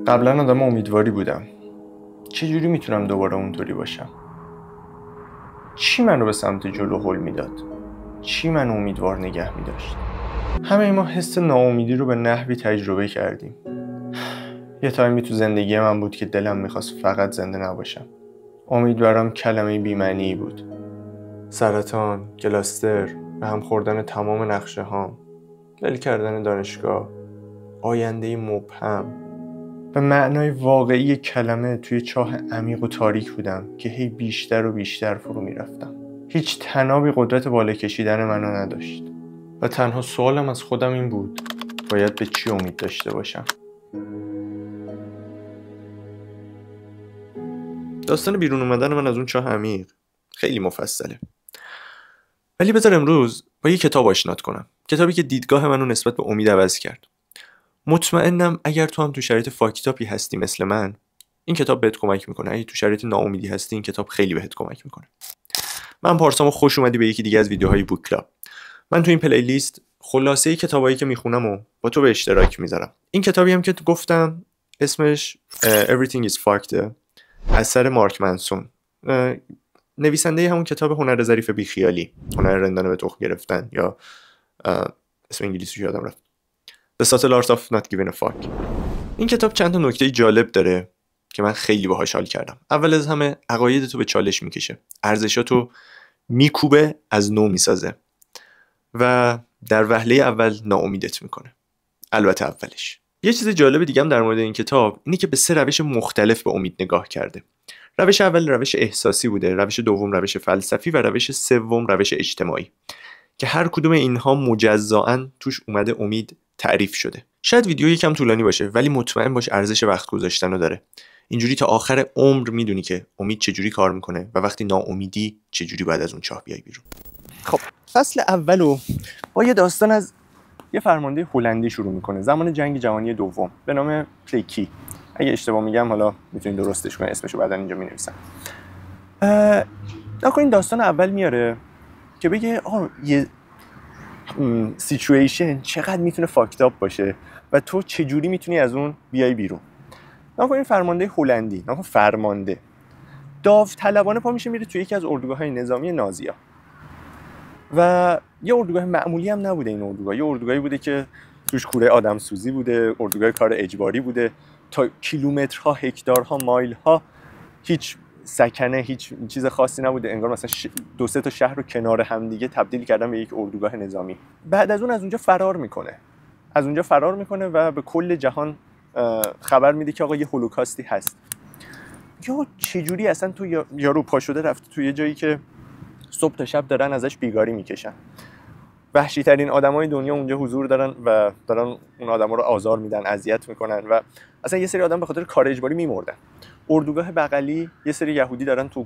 قبلا آدم امیدواری بودم. چجوری میتونم دوباره اونطوری باشم؟ چی منو به سمت جلو هل میداد؟ چی منو امیدوار نگه میداشت؟ همه ما حس ناامیدی رو به نحوی تجربه کردیم. یه تایمی تو زندگی من بود که دلم میخواست فقط زنده نباشم. امید برام کلمه بی‌معنی بود. سرطان، کلاستر، به هم خوردن تمام نقشه هام، ول کردن دانشگاه، آینده مبهم. به معنای واقعی کلمه توی چاه عمیق و تاریک بودم که هی بیشتر و بیشتر فرو میرفتم. هیچ طنابی قدرت بالا کشیدن منو نداشت و تنها سوالم از خودم این بود: باید به چی امید داشته باشم؟ داستان بیرون اومدن من از اون چاه عمیق خیلی مفصله، ولی بذار امروز با یه کتاب آشنات کنم. کتابی که دیدگاه منو نسبت به امید عوض کرد. مطمئنم اگر تو هم تو شرایط فاکتاپی هستی مثل من، این کتاب بهت کمک میکنه. اگه تو شرایط ناامیدی هستی، این کتاب خیلی بهت کمک میکنه. من پارسام خوش اومدی به یکی دیگه از ویدیوهای بوک کلاب. من تو این پلیلیست خلاصه کتابایی که میخونم و با تو به اشتراک میذارم. این کتابی هم که گفتم اسمش Everything is Fucked، اثر مارک منسون، نویسنده همون کتاب هنر ظریف بیخیالی، هنر رندانه به تخم گرفتن، یا اسم انگلیسیش یادم رفت، The Subtle Art of Not Giving a Fuck. این کتاب چند تا نکته جالب داره که من خیلی باهاش حال کردم. اول از همه عقایدتو به چالش میکشه، ارزشاتو میکوبه، از نو میسازه و در وهله اول ناامیدت میکنه. البته اولش. یه چیز جالب دیگه هم در مورد این کتاب اینه که به 3 روش مختلف به امید نگاه کرده. روش اول روش احساسی بوده، روش دوم روش فلسفی و روش سوم روش اجتماعی، که هر کدوم اینها مجزااً توش اومده امید تعریف شده. شاید ویدیو یکم طولانی باشه، ولی مطمئن باش ارزش وقت گذاشتن رو داره. اینجوری تا آخر عمر میدونی که امید چجوری کار میکنه و وقتی ناامیدی چجوری باید از اون چاه بیای بیرون. خب فصل اولو با یه داستان از یه فرمانده هلندی شروع میکنه، زمان جنگ جهانی دوم، به نام پلیکی. اگه اشتباه میگم حالا میتونید درستش کنید، اسمشو بعدن اینجا مینویسم. این داستان اول میاره که بگه یه سیچویشن چقدر میتونه فاکت اپ باشه و تو چجوری میتونی از اون بیای بیرون. این فرمانده هلندی، فرمانده داوطلبانه پا میشه میره توی یکی از اردوگاه‌های نظامی نازی‌ها و یه اردوگاه معمولی هم نبوده. این اردوگاه یه اردوگاهی بوده که توش کوره آدم سوزی بوده، اردوگاه کار اجباری بوده، تا کیلومترها، هکتارها، مایل‌ها هیچ سکنه، هیچ چیز خاصی نبوده. انگار مثلا 2-3 تا شهر رو کنار هم دیگه تبدیل کردن به یک اردوگاه نظامی. بعد از اونجا فرار میکنه و به کل جهان خبر میده که آقا یه هولوکاستی هست. یا چجوری اصلا تو یارو پا شده رفته توی یه جایی که صبح تا شب دارن ازش بیگاری میکشن، وحشی ترین آدمای دنیا اونجا حضور دارن و دارن اون آدما رو آزار میدن، اذیت میکنن و اصلا یه سری آدم به خاطر کار اجباری میمردن. اردوگاه بغلی یه سری یهودی دارن تو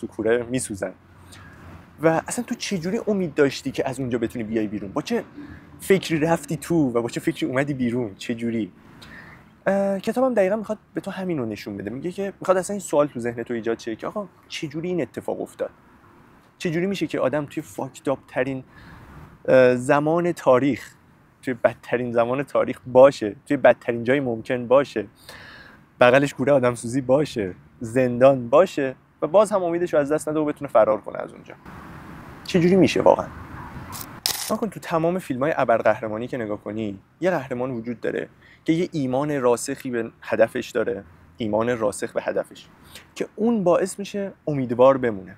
کوره میسوزن و اصلا تو چجوری امید داشتی که از اونجا بتونی بیای بیرون؟ با چه فکری رفتی تو و با چه فکری اومدی بیرون؟ چجوری؟ کتابم دقیقا میخواد به تو همین رو نشون بده. میگه که میخواد اصلا این سوال تو ذهن تو ایجاد شه که آقا چجوری این اتفاق افتاد؟ چجوری میشه که آدم توی فاکتاپ ترین زمان تاریخ، توی بدترین زمان تاریخ باشه، توی بدترین جای ممکن باشه، بغلش کوره آدم سوزی باشه، زندان باشه و باز هم امیدش رو از دست نده و بتونه فرار کنه از اونجا؟ چجوری میشه واقعا؟ تو تمام فیلم‌های ابرقهرمانی که نگاه کنی، یه قهرمان وجود داره که یه ایمان راسخی به هدفش داره، ایمان راسخ به هدفش، که اون باعث میشه امیدوار بمونه.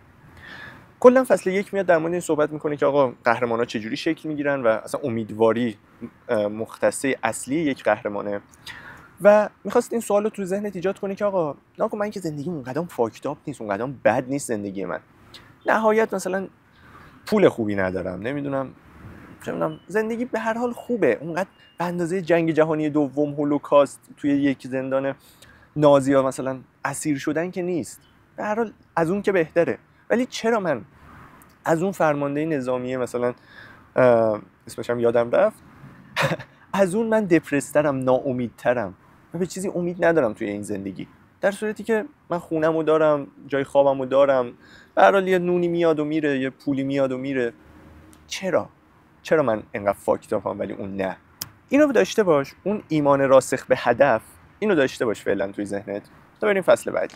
کلا فصل 1 میاد در مورد این صحبت میکنه که آقا قهرمان‌ها چجوری شکل میگیرن و اصلا امیدواری مختصه اصلی یک قهرمانه و میخواست این سوال رو تو ذهنت ایجاد کنه که آقا من که زندگیم اونقدر فاکتاپ نیست، اونقدر بد نیست زندگی من، نهایت مثلا پول خوبی ندارم، نمیدونم زندگی به هر حال خوبه، اونقدر به اندازه جنگ جهانی دوم، هولوکاست، توی یک زندان نازی‌ها مثلا اسیر شدن که نیست، به هر حال از اون که بهتره. ولی چرا من از اون فرمانده نظامی مثلا اسمش هم یادم رفت از اون من دپرس‌ترم، ناامیدترم و به چیزی امید ندارم توی این زندگی، در صورتی که من خونمو دارم، جای خوابمو دارم، به هر حال یه نونی میاد و میره، یه پولی میاد و میره. چرا من انقدر فاکتاپم ولی اون نه؟ اینو داشته باش، اون ایمان راسخ به هدف اینو داشته باش فعلا توی ذهنت تا بریم فصل بعدی.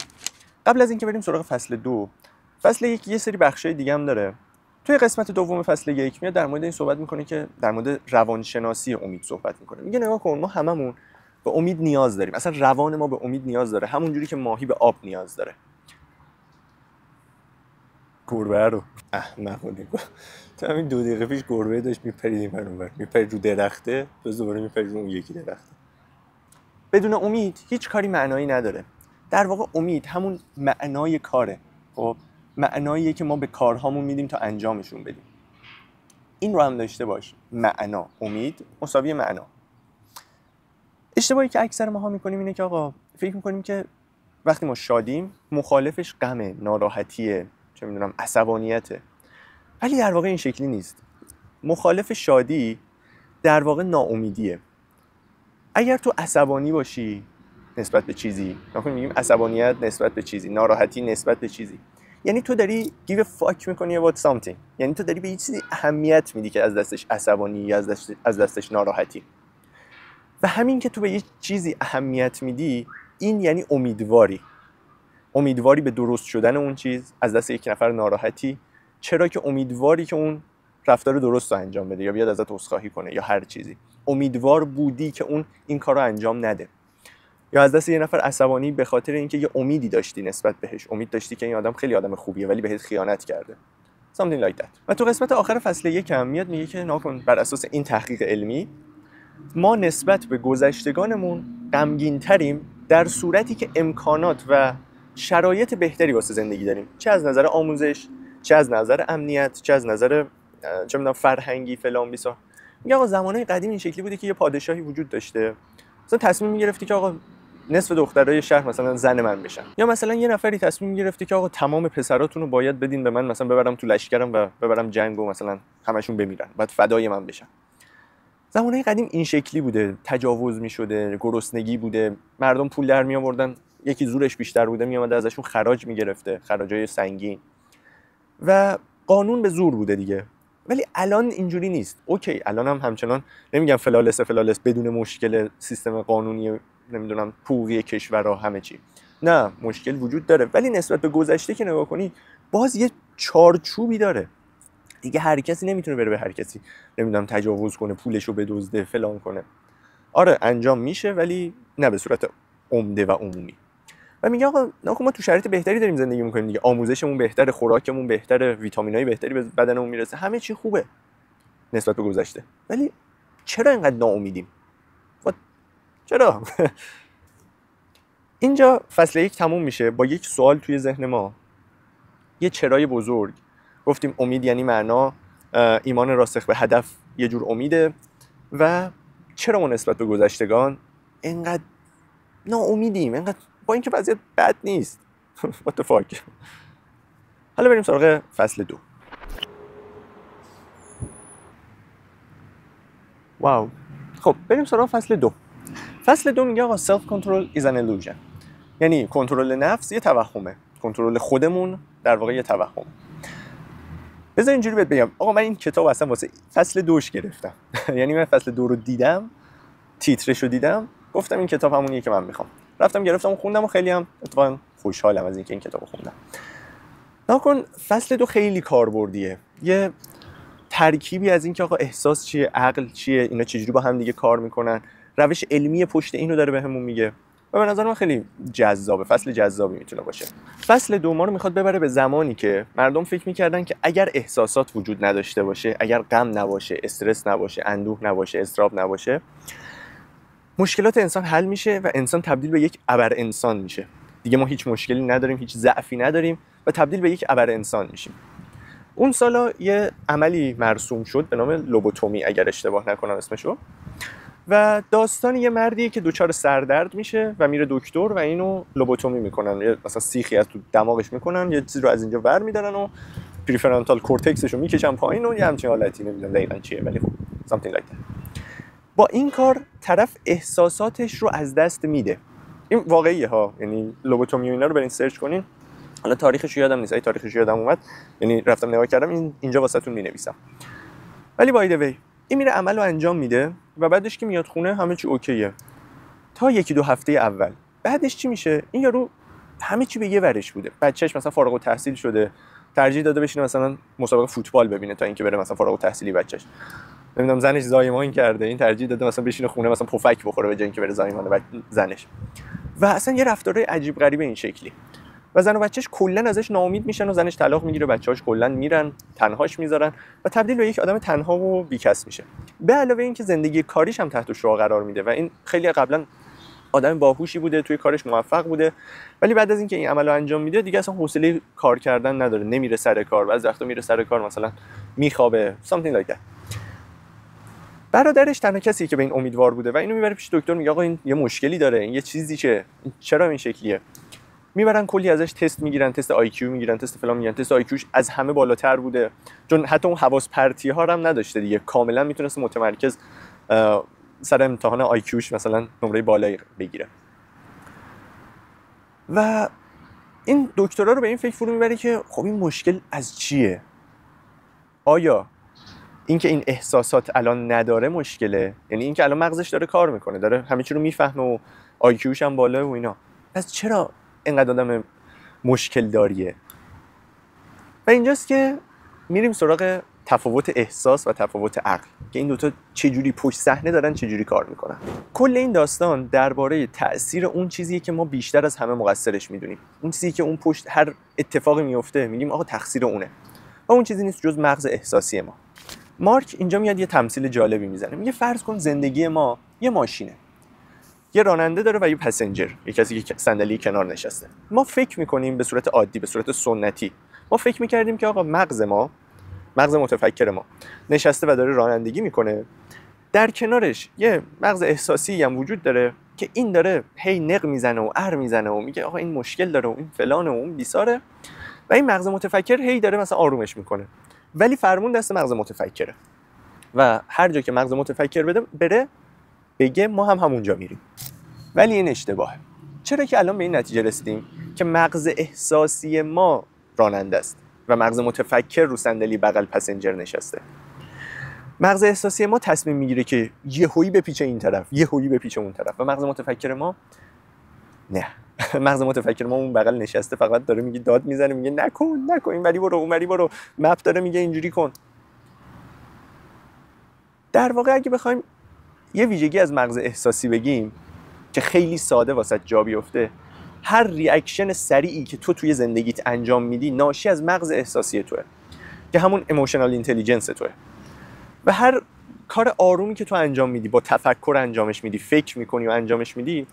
قبل از اینکه بریم سراغ فصل 2، فصل 1 یه سری بخشای دیگه هم داره. توی قسمت دوم فصل 1 میاد در مورد این صحبت میکنه که در مورد روانشناسی امید صحبت میکنه. میگه نگاه کن، ما هممون به امید نیاز داریم. اصلا روان ما به امید نیاز داره، همون جوری که ماهی به آب نیاز داره. گربه رو احمقونه. تو همین 2 دقیقه پیش گربه داشت میپرید این اونور، میپرید رو درخته، دوباره میپرید رو اون یکی درخته. بدون امید هیچ کاری معنایی نداره. در واقع امید همون معنای کاره. خب معناییه که ما به کارهامون میدیم تا انجامشون بدیم. این رو هم داشته باش. معنا، امید مساوی معنا. اشتباهی که اکثر ماها میکنیم اینه که آقا فکر میکنیم که وقتی ما شادیم مخالفش غمه، ناراحتیه، چه میدونم عصبانیته. ولی در واقع این شکلی نیست. مخالف شادی در واقع ناامیدیه. اگر تو عصبانی باشی نسبت به چیزی، نکنیم میگیم عصبانیت نسبت به چیزی، ناراحتی نسبت به چیزی، یعنی تو داری give a fuck میکنی about something، یعنی تو داری به یه چیزی اهمیت میدی که از دستش عصبانی یا از دستش ناراحتی. و همین که تو به یه چیزی اهمیت میدی، این یعنی امیدواری به درست شدن اون چیز از دست یک نفر ناراحتی، چرا که امیدواری که اون رفتار درست رو انجام بده یا بیاد ازت عذرخواهی کنه یا هر چیزی. امیدوار بودی که اون این کار رو انجام نده. یا از دست یه نفر عصبانی به خاطر اینکه یه امیدی داشتی نسبت بهش، امید داشتی که این آدم خیلی آدم خوبیه ولی بهت خیانت کرده. something like that. و تو قسمت آخر فصل 1 هم میاد میگه که ناکن بر اساس این تحقیق علمی ما نسبت به گذشتگانمون غمگین‌تریم در صورتی که امکانات و شرایط بهتری واسه زندگی داریم، چه از نظر آموزش، چه از نظر امنیت، چه از نظر چه می‌دونم فرهنگی فلان بیسا. میگه آقا زمانهای قدیم این شکلی بوده که یه پادشاهی وجود داشته، مثلا تصمیم می‌گرفتی که آقا نصف دخترای شهر مثلا زن من بشن، یا مثلا یه نفری تصمیم گرفته که آقا تمام پسراتون رو باید بدین به من، مثلا ببرم تو لشکرم و ببرم جنگ و مثلا همشون بمیرن، بعد فدای من بشن. زمانهای قدیم این شکلی بوده، تجاوز می‌شده، گرسنگی بوده، مردم پول در می‌آوردن، یکی زورش بیشتر بوده میومده ازشون خراج می‌گرفته، خراجای سنگین، و قانون به زور بوده دیگه. ولی الان اینجوری نیست. اوکی الان هم همچنان نمیگم فلالس بدون مشکل سیستم قانونی نمیدونم حقوقی کشورها همه چی، نه مشکل وجود داره، ولی نسبت به گذشته که نگاه کنی باز یه چارچوبی داره دیگه. هر کسی نمیتونه بره به هر کسی نمیدونم تجاوز کنه، پولشو بدزده، فلان کنه. آره انجام میشه ولی نه به صورت عمده و عمومی. و میگه آقا ما تو شرایط بهتری داریم زندگی میکنیم دیگه، آموزشمون بهتره، خوراکمون بهتره، ویتامینای بهتری به بدنمون میرسه، همه چی خوبه نسبت به گذشته. ولی چرا اینقدر ناامیدیم؟ چرا؟ اینجا فصل 1 تموم میشه با یک سوال توی ذهن ما، یه چرای بزرگ. گفتیم امید یعنی معنا، ایمان راسخ به هدف یه جور امیده، و چرا ما نسبت به گذشتگان اینقدر ناامیدیم، اینقدر با اینکه وضعیت بد نیست. what the fuck. حالا بریم سراغ فصل 2. واو. خب بریم سراغ فصل 2. فصل 2 میگه آقا self control is an illusion، یعنی کنترل نفس یه توهمه، کنترل خودمون در واقع یه توهم. بذار اینجوری بهت بگم، آقا من این کتاب اصلا واسه فصل 2 گرفتم. یعنی من فصل 2 رو دیدم، تیترشو دیدم، گفتم این کتاب همونیه که من میخوام، رفتم گرفتم و خوندم و خیلی هم اتفاقا خوشحالم از اینکه این کتابو خوندم. ناکن فصل 2 خیلی کاربردیه، یه ترکیبی از اینکه آقا احساس چیه، عقل چیه، اینا چجوری با هم دیگه کار میکنن، روش علمی پشت اینو داره بهمون میگه و به نظر من خیلی جذابه، فصل جذابی میتونه باشه. فصل 2 ما رو میخواد ببره به زمانی که مردم فکر میکردن که اگر احساسات وجود نداشته باشه، اگر غم نباشه، استرس نباشه، اندوه نباشه، اضطراب نباشه، مشکلات انسان حل میشه و انسان تبدیل به یک ابر انسان میشه. دیگه ما هیچ مشکلی نداریم، هیچ ضعفی نداریم و تبدیل به یک ابر انسان میشیم. اون سالا یه عملی مرسوم شد به نام لوبوتومی اگر اشتباه نکنم اسمشو، و داستان یه مردیه که دچار سردرد میشه و میره دکتر و اینو لوبوتومی میکنن، یه مثلا سیخی از تو دماغش میکنن، یه چیزی رو از اینجا ور میدارن و پریفرانتال کورتکسشو میکشن پایین و یه همچین حالتی، نمیدونم دقیقاً چیه ولی خب something like that. با این کار طرف احساساتش رو از دست میده. این واقعیه ها، یعنی لوبوتومی و اینا رو برین سرچ کنین. حالا تاریخش یادم نیست، تاریخش یادم اومد، یعنی رفتم نگاه کردم، اینجا واسهتون مینویسم. ولی بای دی وی این میره عمل رو انجام میده و بعدش که میاد خونه همه چی اوکیه. تا 1-2 هفته اول. بعدش چی میشه؟ این یارو همه چی به یه ورش بوده. بچهش مثلا فارغ التحصیل شده، ترجیح داده بشینه مثلا مسابقه فوتبال ببینه تا اینکه بره مثلا فارغ التحصیلی بچهش. نمیدونم زنش زایمان کرده، این ترجیح داده مثلا بشینه خونه مثلا پفک بخوره به جای اینکه بره زایمان زنش. و اصلا یه رفتارهای عجیب غریبه این شکلی. و زن و بچهش کلا ازش ناامید میشن و زنش طلاق میگیره، بچه‌هاش کلا میرن، تنهاش میذارن و تبدیل به یک آدم تنها و بیکس میشه. به علاوه اینکه زندگی کاریش هم تحت شعاع قرار میده و این خیلی قبلا آدم باهوشی بوده، توی کارش موفق بوده، ولی بعد از اینکه این عملو انجام میده دیگه اصلا حوصله کار کردن نداره، نمیره سر کار، بعضی وقتا میره سر کار مثلا میخوابه، something like that. برادرش تنها کسیه که به این امیدوار بوده و اینو میبره پیش دکتر، میگه آقا این یه مشکلی داره، این یه چیزی چرا این شکلیه. میبرن کلی ازش تست میگیرن، تست آی کیو میگیرن، تست فلان میگیرن، تست آی کیوش از همه بالاتر بوده، چون حتی اون حواس پرتی ها هم نداشته دیگه، کاملا میتونست متمرکز سر امتحان آی کیوش مثلا نمره بالایی بگیره. و این دکترا رو به این فکر فرو میبره که خب این مشکل از چیه؟ آیا اینکه این احساسات الان نداره مشکله؟ یعنی اینکه الان مغزش داره کار میکنه، داره همه چی رو میفهمه و آی کیوش هم بالا و اینا، پس چرا اینقدر آدم مشکل داریه؟ و اینجاست که میریم سراغ تفاوت احساس و تفاوت عقل، که این دوتا چجوری پشت صحنه دارن چجوری کار میکنن. کل این داستان درباره تأثیر اون چیزیه که ما بیشتر از همه مقصرش میدونیم، اون چیزی که اون پشت هر اتفاقی میفته میگیم آقا تقصیر اونه، و اون چیزی نیست جز مغز احساسی ما. مارک اینجا میاد یه تمثیل جالبی میزنه، میگه فرض کن زندگی ما یه ماشینه، یه راننده داره و یه پسنجر، یه کسی که صندلی کنار نشسته. ما فکر میکنیم به صورت عادی، به صورت سنتی، ما فکر میکردیم که آقا مغز متفکر ما نشسته و داره رانندگی میکنه، در کنارش یه مغز احساسی هم وجود داره که این داره هی نق میزنه و ار میزنه و میگه آقا این مشکل داره و این فلانه و اون بیساره، و این مغز متفکر هی داره مثلا آرومش میکنه، ولی فرمون دست مغز متفکره و هر جا که مغز متفکر بره بگه ما هم همونجا میریم. ولی این اشتباهه. چرا که الان به این نتیجه رسیدیم که مغز احساسی ما راننده است و مغز متفکر رو صندلی بغل پسنجر نشسته. مغز احساسی ما تصمیم میگیره که یهویی بپیچه این طرف، یهویی بپیچه اون طرف، و مغز متفکر ما نه. مغز متفکر ما اون بغل نشسته فقط داره میگه، داد میزنه، میگه نکن اینوری برو اونوری برو، مپ داره میگه اینجوری کن. در واقع اگه بخوایم یه ویژگی از مغز احساسی بگیم که خیلی ساده واسه جا بیفته، هر ریاکشن سریعی که تو توی زندگیت انجام میدی ناشی از مغز احساسی توئه که همون ایموشنال اینتلیجنس توئه، و هر کار آرومی که تو انجام میدی با تفکر انجامش میدی، فکر میکنی و انجامش میدی،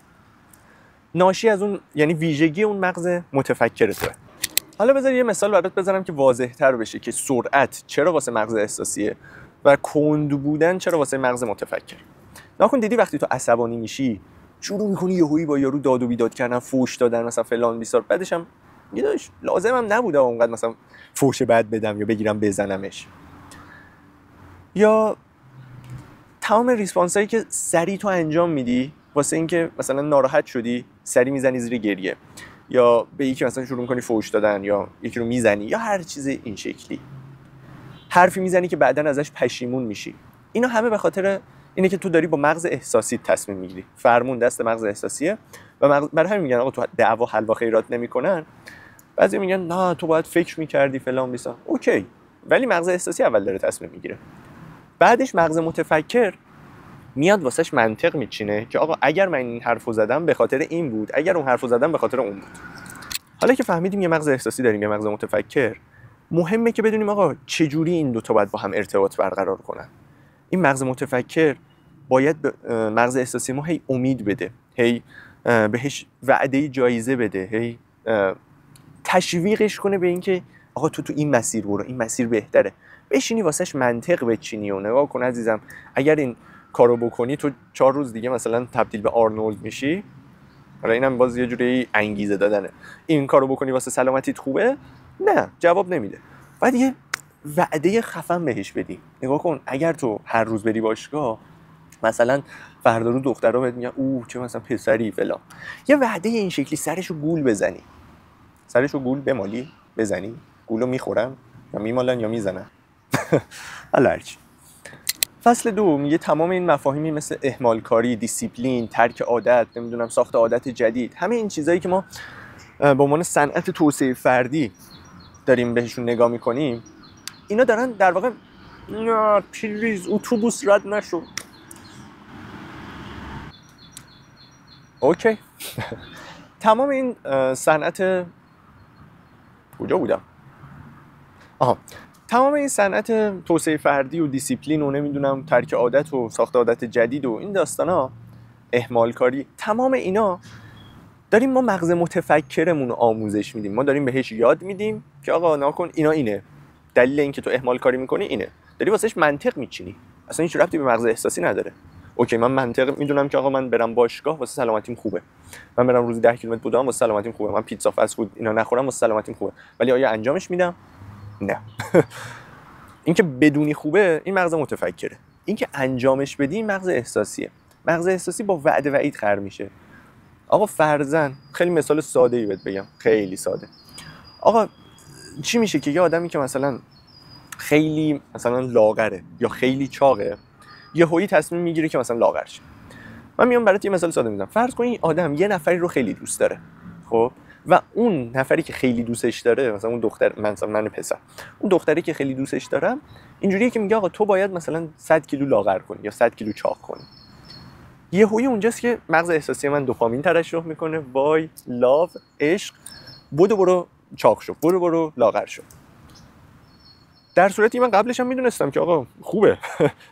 ناشی از اون، یعنی ویژگی اون مغز متفکر توئه. حالا بذار یه مثال برات بزنم که واضح‌تر بشه که سرعت چرا واسه مغز احساسیه و کند بودن چرا واسه مغز متفکر. ناخن دیدی وقتی تو عصبانی میشی شروع میکنی یهویی با یارو داد و بیداد کردن، فوش دادن، مثلا فلان بیسار، بعدش هم میگه لازمم نبوده اونقدر مثلا فوش بد بدم یا بگیرم بزنمش، یا تمام ریسپانسایی که سریع تو انجام میدی واسه اینکه مثلا ناراحت شدی سریع میزنی زیر گریه، یا به یکی مثلا شروع میکنی فوش دادن، یا یکی رو میزنی، یا هر چیز این شکلی، حرفی میزنی که بعدن ازش پشیمون میشی. اینا همه به خاطر اینه که تو داری با مغز احساسی تصمیم میگیری، فرمون دست مغز احساسیه. و برای همین میگن آقا تو دعوا حل و خیرات نمیکنن. بعضی میگن نه تو باید فکر میکردی فلان بیسا، اوکی، ولی مغز احساسی اول داره تصمیم میگیره، بعدش مغز متفکر میاد واسش منطق میچینه که آقا اگر من این حرفو زدم به خاطر این بود، اگر اون حرفو زدم به خاطر اون بود. حالا که فهمیدیم یه مغز احساسی داریم یه مغز متفکر، مهمه که بدونیم آقا چجوری این دو تا باید با هم ارتباط برقرار کنن. این مغز متفکر باید به مغز احساسی ما هی امید بده، هی بهش وعده جایزه بده، هی تشویقش کنه به اینکه آقا تو این مسیر برو، این مسیر بهتره، بشینی واسش منطق بچینی و نگاه کن عزیزم اگر این کارو بکنی تو 4 روز دیگه مثلا تبدیل به آرنولد میشی. حالا اینم باز یه جوری انگیزه دادنه، این کارو بکنی واسه سلامتیت خوبه؟ نه، جواب نمیده. بعد یه وعده خفن بهش بدی، نگاه کن اگر تو هر روز بری باشگاه مثلا فردا رو دخترها بهت میگن اوه چه مثلا پسری فلان، یه وعده این شکلی سرشو گول بزنی، سرشو گول بمالی، بزنی گولو میخورن یا میمالن یا میزنن حالا هرچی. فصل 2 میگه تمام این مفاهیمی مثل اهمال کاری، دیسیپلین، ترک عادت، نمیدونم ساخت عادت جدید، همه این چیزایی که ما به عنوان صنعت توسعه فردی داریم بهشون نگاه میکنیم، اینا دارن در واقع پلیز اتوبوس رد نشو. اوکی. تمام این صنعت کجا بودم؟ تمام این صنعت توسعه فردی و دیسیپلین و نمیدونم ترک عادت و ساخت عادت جدید و این داستانا، اهمال کاری، تمام اینا داریم ما مغز متفکرمون رو آموزش میدیم. ما داریم بهش یاد میدیم که آقا ناکن اینا، اینه دلیل اینکه تو اهمال کاری میکنی اینه، داری واسش منطق میچینی، اصلا هیچ ربطی به مغز احساسی نداره. اوکی، من منطق میدونم که آقا من برم باشگاه واسه سلامتیم خوبه، من برم روزی 10 کیلومتر دویدم واسه سلامتیم خوبه، من پیتزا فست فود اینا نخورم واسه سلامتیم خوبه، ولی آیا انجامش میدم؟ نه. اینکه بدونی خوبه این مغز متفکره، اینکه انجامش بدی این مغز احساسیه. مغز احساسی با وعده وعید خر میشه. آقا فرضاً خیلی مثال ساده‌ای بهت بگم، خیلی ساده. آقا چی میشه که یه آدمی که مثلا خیلی مثلا لاغره یا خیلی چاقه، یهویی تصمیم میگیره که مثلا لاغر شه. من میام برات یه مثال ساده میزنم. فرض کن این آدم یه نفری رو خیلی دوست داره، خب، و اون نفری که خیلی دوستش داره، مثلا اون دختر، من پسر، اون دختری که خیلی دوستش دارم اینجوریه که میگه آقا تو باید مثلا 100 کیلو لاغر کنی یا 100 کیلو چاق کنی. یهویی اونجاست که مغز احساسی من دوپامین ترشح میکنه، وای، لاو، عشق، برو چاق شو، برو لاغر شو. در صورتی من قبلش هم میدونستم که آقا خوبه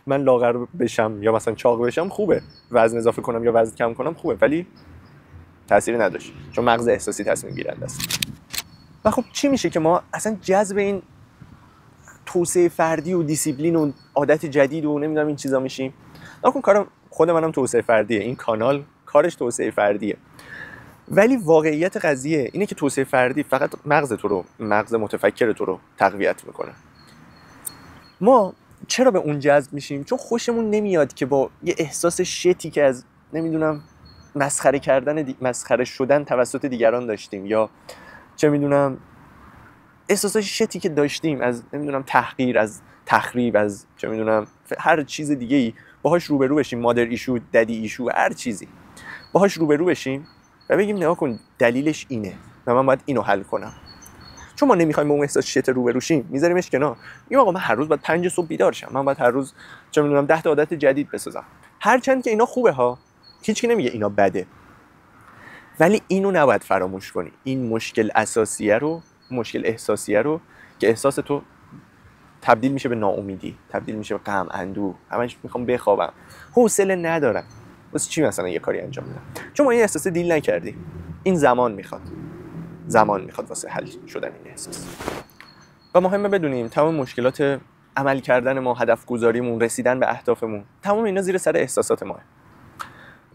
من لاغر بشم یا مثلا چاق بشم خوبه، وزن اضافه کنم یا وزن کم کنم خوبه، ولی تأثیری نداشت چون مغز احساسی تصمیم گیرنده است. و خب چی میشه که ما اصلا جذب این توسعه فردی و دیسیپلین و عادت جدید و نمیدونم این چیزا میشیم؟ نکن کارم خود منم توسعه فردیه، این کانال کارش توسعه فردیه، ولی واقعیت قضیه اینه که توسعه فردی فقط مغز متفکر تو رو تقویت میکنه. ما چرا به اون جذب میشیم؟ چون خوشمون نمیاد که با یه احساس شتی که از نمیدونم مسخره شدن توسط دیگران داشتیم، یا چه میدونم احساس شتی که داشتیم از نمیدونم تحقیر، از تخریب، از چه میدونم هر چیز دیگه ای، باهاش روبرو بشیم، مادر ایشو، ددی ایشو، هر چیزی باهاش روبرو بشیم و بگیم نگاه کن دلیلش اینه و من باید اینو حل کنم. چون ما نمیخوایم با اون احساس شت روبرو شیم، میذاریمش کنار. میگم آقا من هر روز باید 5 صبح بیدار شم، من باید هر روز چه میدونم 10 تا عادت جدید بسازم. هرچند که اینا خوبه ها، هیچکی نمیگه اینا بده، ولی اینو نباید فراموش کنی. این مشکل اساسیه رو، مشکل احساسیه رو که احساس تو تبدیل میشه به ناامیدی، تبدیل میشه به غم، اندوه، همش میخوام بخوابم، حوصله ندارم، واسه چی مثلا یه کاری انجام بدم؟ چون ما این احساس دیل نکردی. این زمان میخواد واسه حل شدن این احساس. و مهمه بدونیم تمام مشکلات عمل کردن ما، هدف گذاریمون، رسیدن به اهدافمون، تمام اینا زیر سر احساسات ماه.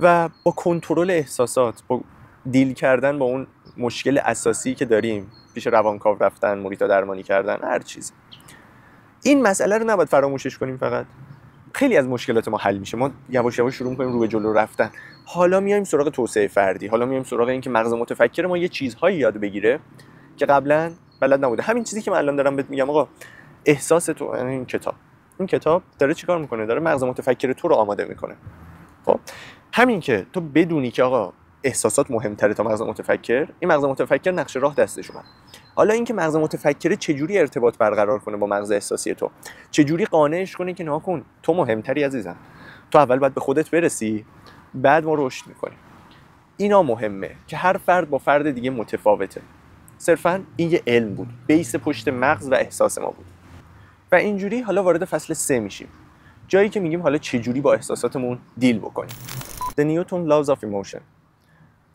و با کنترل احساسات، با دیل کردن با اون مشکل اساسی که داریم، پیش روانکاو رفتن، محیط درمانی کردن، هر چیزی، این مسئله رو نباید فراموشش کنیم. فقط خیلی از مشکلات ما حل میشه. ما یواش یواش شروع می‌کنیم رو به جلو رفتن. حالا میایم سراغ توسعه فردی، حالا میایم سراغ این که مغز متفکر ما یه چیزهایی یاد بگیره که قبلا بلد نبوده. همین چیزی که من الان دارم بهت میگم، آقا احساس تو، این کتاب داره چیکار میکنه؟ داره مغز متفکر تو رو آماده میکنه. خب همین که تو بدونی که آقا احساسات مهمتره تا مغز متفکر، این مغز متفکر نقشه راه دستش اومد. حالا اینکه مغز متفکر چجوری ارتباط برقرار کنه با مغز احساسی تو، چجوری قانعش کنه که ناکن تو مهمتری عزیزم، تو اول باید به خودت برسی، بعد ما رشد میکنیم. اینا مهمه که هر فرد با فرد دیگه متفاوته. صرفا این یه علم بود، بیس پشت مغز و احساس ما بود. و اینجوری حالا وارد فصل 3 میشیم، جایی که میگیم حالا چجوری با احساساتمون دیل بکنیم. The Newton Laws of Emotion،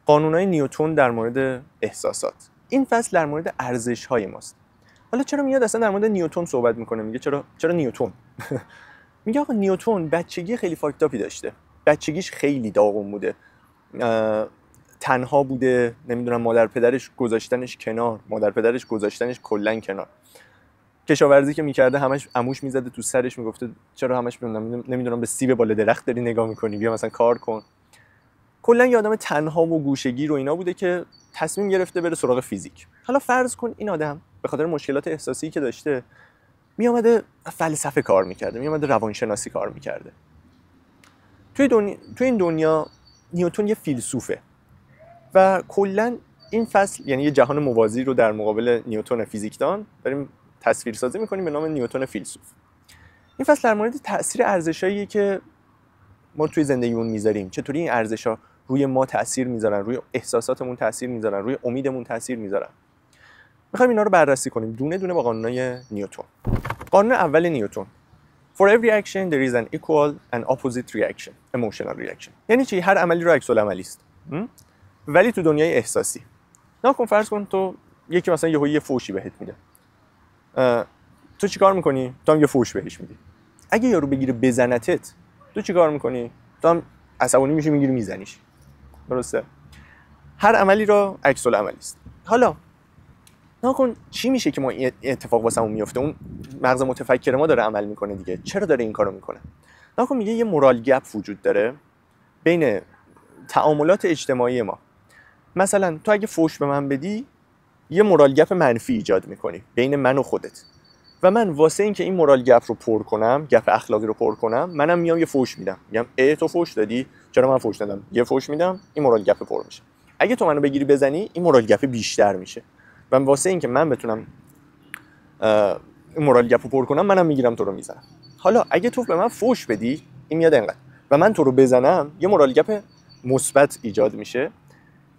قانونای نیوتن در مورد احساسات. این فصل در مورد ارزش‌های ماست. حالا چرا میاد اصلا در مورد نیوتن صحبت میکنه؟ میگه چرا نیوتن؟ میگه آقا نیوتن بچگی خیلی فاکتاپی داشته، بچگیش خیلی داغون بوده، تنها بوده، نمیدونم مادر پدرش گذاشتنش کلا کنار. کشاورزی که میکرده همش عموش میزده تو سرش، میگفته چرا همش نمیدونم به سیب بالا درخت داری نگاه میکنی، بیا مثلا کار کن. کلا یه آدم تنها و گوشه‌گیر و اینا بوده که تصمیم گرفته بره سراغ فیزیک. حالا فرض کن این آدم به خاطر مشکلات احساسی که داشته میامده فلسفه کار میکرده، میامده روانشناسی کار میکرده. توی این دنیا نیوتن یه فیلسوفه و کلا این فصل یعنی یه جهان موازی رو در مقابل نیوتن فیزیکدان داریم تصویرسازی میکنیم به نام نیوتن فیلسوف. این فصل در مورد تأثیر ارزشاییه که ما توی زندگیمون میذاریم، چطوری این ارزش‌ها روی ما تأثیر میذارن، روی احساساتمون تأثیر میذارن، روی امیدمون تأثیر میذارن. میخوایم اینا رو بررسی کنیم دونه دونه با قانونای نیوتن. قانون اول نیوتن: For every action there is an equal and opposite reaction, emotional reaction. یعنی چی؟ هر عملی رو عکس العملی است. ولی تو دنیای احساسی. ناکن فرض کن تو یکی مثلا یه فوشی بهت میده. تو چیکار میکنی؟ تو هم یه فوش بهش میدی. اگه یارو بگیره بزنتت، تو چیکار میکنی؟ تو هم عصبانی میشی میگیری میزنیش. درسته؟ هر عملی رو عکس العملی است. حالا ناکن چی میشه که ما این اتفاق واسمون میفته؟ اون مغز متفکر ما داره عمل میکنه دیگه. چرا داره این کارو میکنه؟ ناکن میگه یه مورال گپ وجود داره بین تعاملات اجتماعی ما. مثلا تو اگه فوش به من بدی یه مورال گپ منفی ایجاد میکنی بین من و خودت و من واسه این که این مورال گپ رو پر کنم، گپ اخلاقی رو پر کنم، منم میام یه فوش میدم، میگم تو فوش دادی، چرا من فوش ندم؟ یه فوش میدم، این مورال گپ پر میشه. اگه تو منو بگیری بزنی، این مورال گپ بیشتر میشه. و واسه این که من بتونم این مورال گپ رو پر کنم، منم میگیرم تو رو میزنم. حالا اگه تو به من فوش بدی، این میاد اینقدر و من تو رو بزنم، یه مورال گپ مثبت ایجاد میشه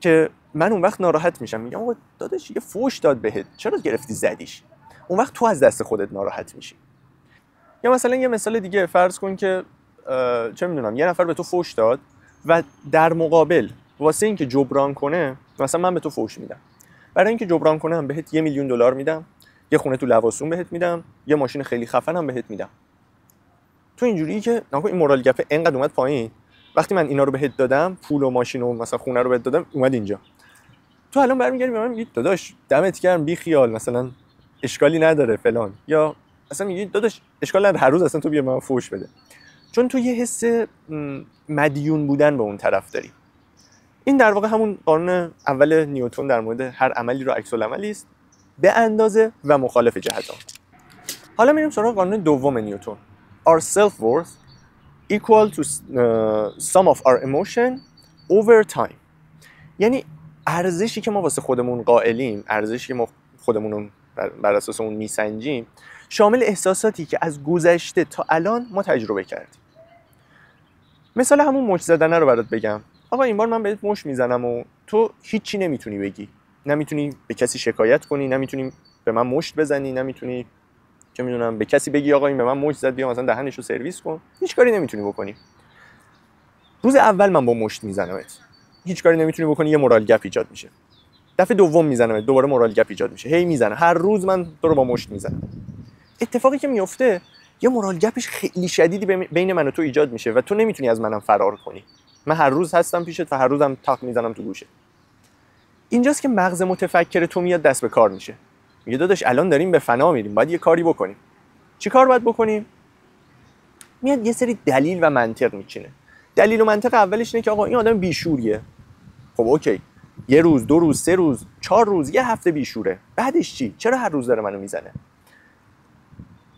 که من اون وقت ناراحت میشم، میگم آقا داداش یه فوش داد بهت، چرا گرفتی زدیش؟ اون وقت تو از دست خودت ناراحت میشی. یا مثلا یه مثال دیگه فرض کن که چه میدونم یه نفر به تو فوش داد و در مقابل واسه اینکه جبران کنه مثلا من به تو فوش میدم، برای اینکه جبران کنم بهت $1,000,000 میدم، یه خونه تو لواسون بهت میدم، یه ماشین خیلی خفنم بهت میدم. تو اینجوریه که ناگهان این مورال گپ انقدر اومد پایین، وقتی من اینا رو بهت دادم، پول و ماشین و مثلا خونه رو بهت دادم، اومد اینجا. تو الان برمیگردی به من میگی داداش دمت گرم، بی خیال، مثلا اشکالی نداره فلان، یا مثلا میگی داداش اشکال نداره هر روز اصلا تو بیا من فوش بده، چون تو یه حس مدیون بودن به اون طرف داری. این در واقع همون قانون اول نیوتن در مورد هر عملی رو عکس العملی است به اندازه و مخالف جهت آن. حالا میریم سراغ قانون دوم نیوتن: Our self-worth equal to sum of our emotion over time. یعنی ارزشی که ما واسه خودمون قائلیم، ارزشی که ما خودمون بر اساس اون میسنجیم، شامل احساساتی که از گذشته تا الان ما تجربه کردیم. مثال همون مشت زدن رو برات بگم. آقا این بار من بهت مشت میزنم و تو هیچی نمیتونی بگی، نمیتونی به کسی شکایت کنی، نمیتونی به من مشت بزنی، نمیتونی چه میدونم به کسی بگی آقا این به من مشت زد بیا مثلا دهنشو سرویس کن، هیچ کاری نمیتونی بکنی. روز اول من با مشت میزنمت، هیچ کاری نمیتونی بکنی، یه مورال گپ ایجاد میشه. دفعه دوم میزنمت، دوباره مورال گپ ایجاد میشه، هی میزنه، هر روز من تو رو با مشت میزنم. اتفاقی که میفته یه مورال گپش خیلی شدیدی بین من و تو ایجاد میشه و تو نمیتونی از منم فرار کنی. من هر روز هستم پیشت و هر روزم تاق میزنم تو گوشه. اینجاست که مغز متفکر تو میاد دست به کار میشه، میگه داداش الان داریم به فنا میریم، باید یه کاری بکنیم. چی کار باید بکنیم؟ میاد یه سری دلیل و منطق میچینه. دلیل و منطق اولش اینه که آقا این آدم بیشوریه. خب اوکی، یه روز، 2 روز، 3 روز، 4 روز، یه هفته بیشوره، بعدش چی؟ چرا هر روز داره منو میزنه؟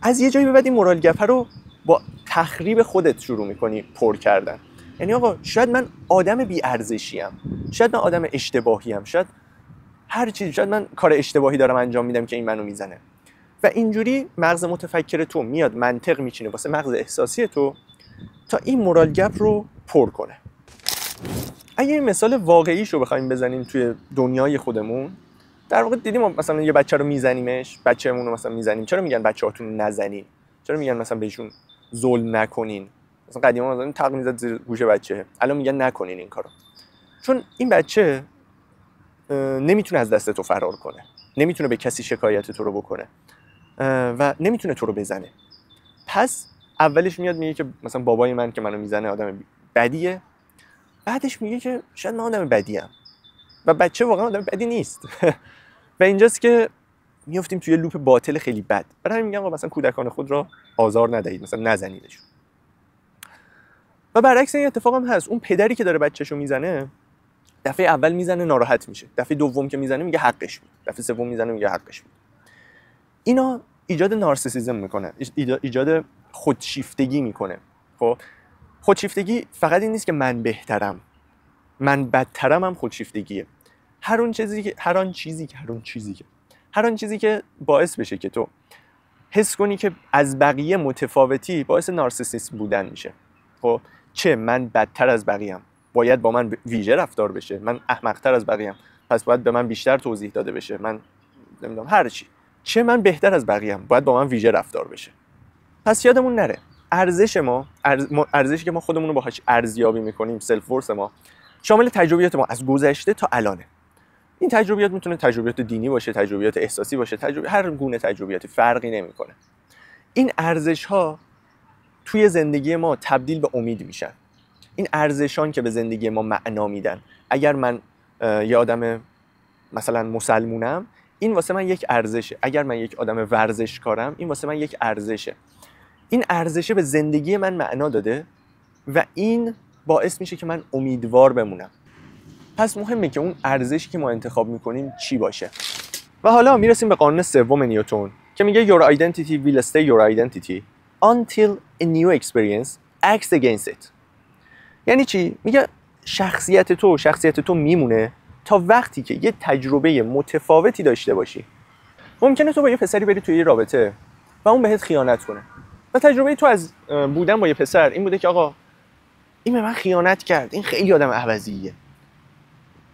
از یه جایی به بعد این مورال گپ رو با تخریب خودت شروع میکنی پر کردن. یعنی آقا شاید من آدم بی ارزشی ام، شاید من آدم اشتباهی ام، شاید هر چیزی، شاید من کار اشتباهی دارم انجام میدم که این منو میزنه. و اینجوری مغز متفکر تو میاد منطق میچینه واسه مغز احساسی تو تا این مورال گپ رو پر کنه. اگه این مثال واقعیشو بخوایم بزنیم توی دنیای خودمون، در واقع دیدیم مثلا یه بچه رو میزنیمش، بچه‌مون رو مثلا میزنیم، چرا میگن بچه‌هاتون نزنین؟ چرا میگن مثلا بهشون ظلم نکنین؟ مثلا قدیما مثلا تق میزد زیر گوش بچه، الان میگن نکنین این کارو. چون این بچه نمیتونه از دست تو فرار کنه، نمیتونه به کسی شکایت تو رو بکنه و نمیتونه تو رو بزنه. پس اولش میاد میگه که مثلا بابای من که منو میزنه آدم بدیه، بعدش میگه که شاید من آدم بدیم و بچه واقعا آدم بدی نیست. و اینجاست که میافتیم توی لوپ باطل خیلی بد. برای همین میگم مثلا کودکان خود را آزار ندهید، مثلا نزنیدشون. و برعکس این اتفاق هم هست، اون پدری که داره بچه‌شو میزنه، دفعه اول میزنه ناراحت میشه، دفعه دوم که میزنه میگه حقش بود، دفعه سوم میزنه میگه حقش بود. اینا ایجاد نارسیسیسم میکنه، ایجاد خودشیفتگی میکنه. خب خودشیفتگی فقط این نیست که من بهترم، من بدترم هم خودشیفتگیه. هر آن چیزی که باعث بشه که تو حس کنی که از بقیه متفاوتی باعث نارسیسیسم بودن میشه. خب چه من بدتر از بقیه‌ام، باید با من ویژه رفتار بشه، من احمق‌تر از بقیه‌ام پس باید به من بیشتر توضیح داده بشه، من نمیدونم هر چی. چه من بهتر از بقیه‌ام، باید با من ویژه رفتار بشه. پس یادمون نره ارزشی که ما خودمون رو باهاش ارزیابی میکنیم، سلف ورث ما، شامل تجربیات ما از گذشته تا الانه. این تجربیات میتونه تجربیات دینی باشه، تجربیات احساسی باشه، هر گونه تجربیاتی، فرقی نمیکنه. این ارزش ها توی زندگی ما تبدیل به امید میشن. این ارزشان که به زندگی ما معنا میدن. اگر من یه آدم مثلا مسلمونم، این واسه من یک ارزشه. اگر من یک آدم ورزشکارم، این واسه من یک ارزشه. این ارزشه به زندگی من معنا داده و این باعث میشه که من امیدوار بمونم. پس مهمه که اون ارزشی که ما انتخاب میکنیم چی باشه. و حالا میرسیم به قانون سوم نیوتن که میگه your identity will stay your identity until a new experience acts against it. یعنی چی؟ میگه شخصیت تو میمونه تا وقتی که یه تجربه متفاوتی داشته باشی. ممکنه تو با یه پسری بری توی یه رابطه و اون بهت خیانت کنه و تجربه تو از بودن با یه پسر این بوده که آقا این به من خیانت کرد، این خیلی آدم عوضیه.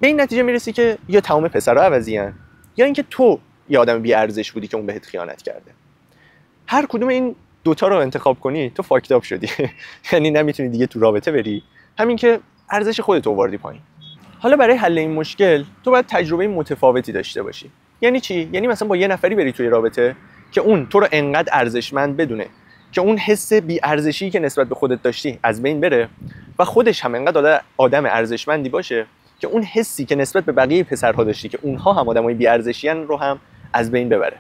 به این نتیجه میرسی که یا تمام پسرها عوضی‌ان یا اینکه تو یه آدم بی ارزش بودی که اون بهت خیانت کرده. هر کدوم این دوتا رو انتخاب کنی تو فاکت آپ شدی. یعنی نمیتونی دیگه تو رابطه بری، همین که ارزش خودت آوردی پایین. حالا برای حل این مشکل تو باید تجربه متفاوتی داشته باشی. یعنی چی؟ یعنی مثلا با یه نفری بری توی رابطه که اون تو رو انقدر ارزشمند بدونه که اون حس بی ارزشی که نسبت به خودت داشتی از بین بره و خودش هم انقدر آدم ارزشمندی باشه که اون حسی که نسبت به بقیه پسرها داشتی که اونها هم آدمای بی ارزشیان رو هم از بین ببره.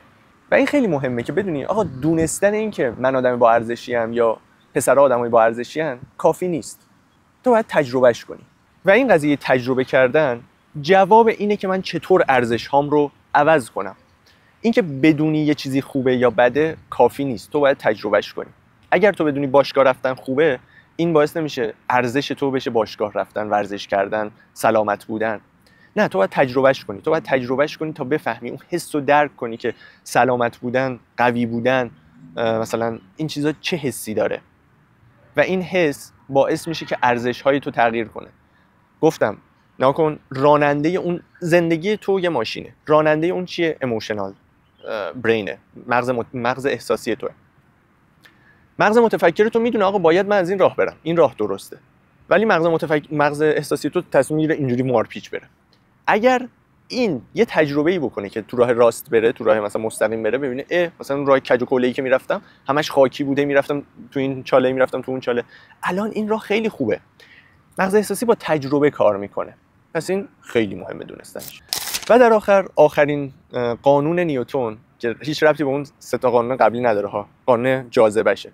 و این خیلی مهمه که بدونی آقا دونستن این که من آدم با ارزشی ام یا پسرها آدمای با ارزشی ان کافی نیست. تو باید تجربهش کنی. و این قضیه تجربه کردن جواب اینه که من چطور ارزش هام رو عوض کنم. اینکه بدونی یه چیزی خوبه یا بده کافی نیست، تو باید تجربهش کنی. اگر تو بدونی باشگاه رفتن خوبه، این باعث نمیشه ارزش تو بشه باشگاه رفتن، ورزش کردن، سلامت بودن. نه، تو باید تجربهش کنی تا بفهمی، اون حس رو درک کنی که سلامت بودن، قوی بودن، مثلا این چیزا چه حسی داره و این حس باعث میشه که ارزش‌های تو تغییر کنه. گفتم ناکن راننده اون زندگی تو یه ماشینه، راننده اون چیه؟ ایموشنال برینه، مغز احساسی توه. مغز متفکر تو میدونه آقا باید من از این راه برم، این راه درسته، ولی مغز احساسی تو تصمیم میگیره اینجوری مارپیچ بره. اگر این یه تجربه‌ای بکنه که تو راه راست بره، تو راه مثلا مستقیم بره، ببینه مثلا راه کج و کوله‌ای که میرفتم همش خاکی بوده، میرفتم تو این چاله، میرفتم تو اون چاله، الان این راه خیلی خوبه. مغز احساسی با تجربه کار میکنه. پس این خیلی مهمه دونستنش. و در آخرین قانون نیوتن که هیچ ربطی به اون سه تا قانون قبلی نداره ها، قانون جاذبه‌شه.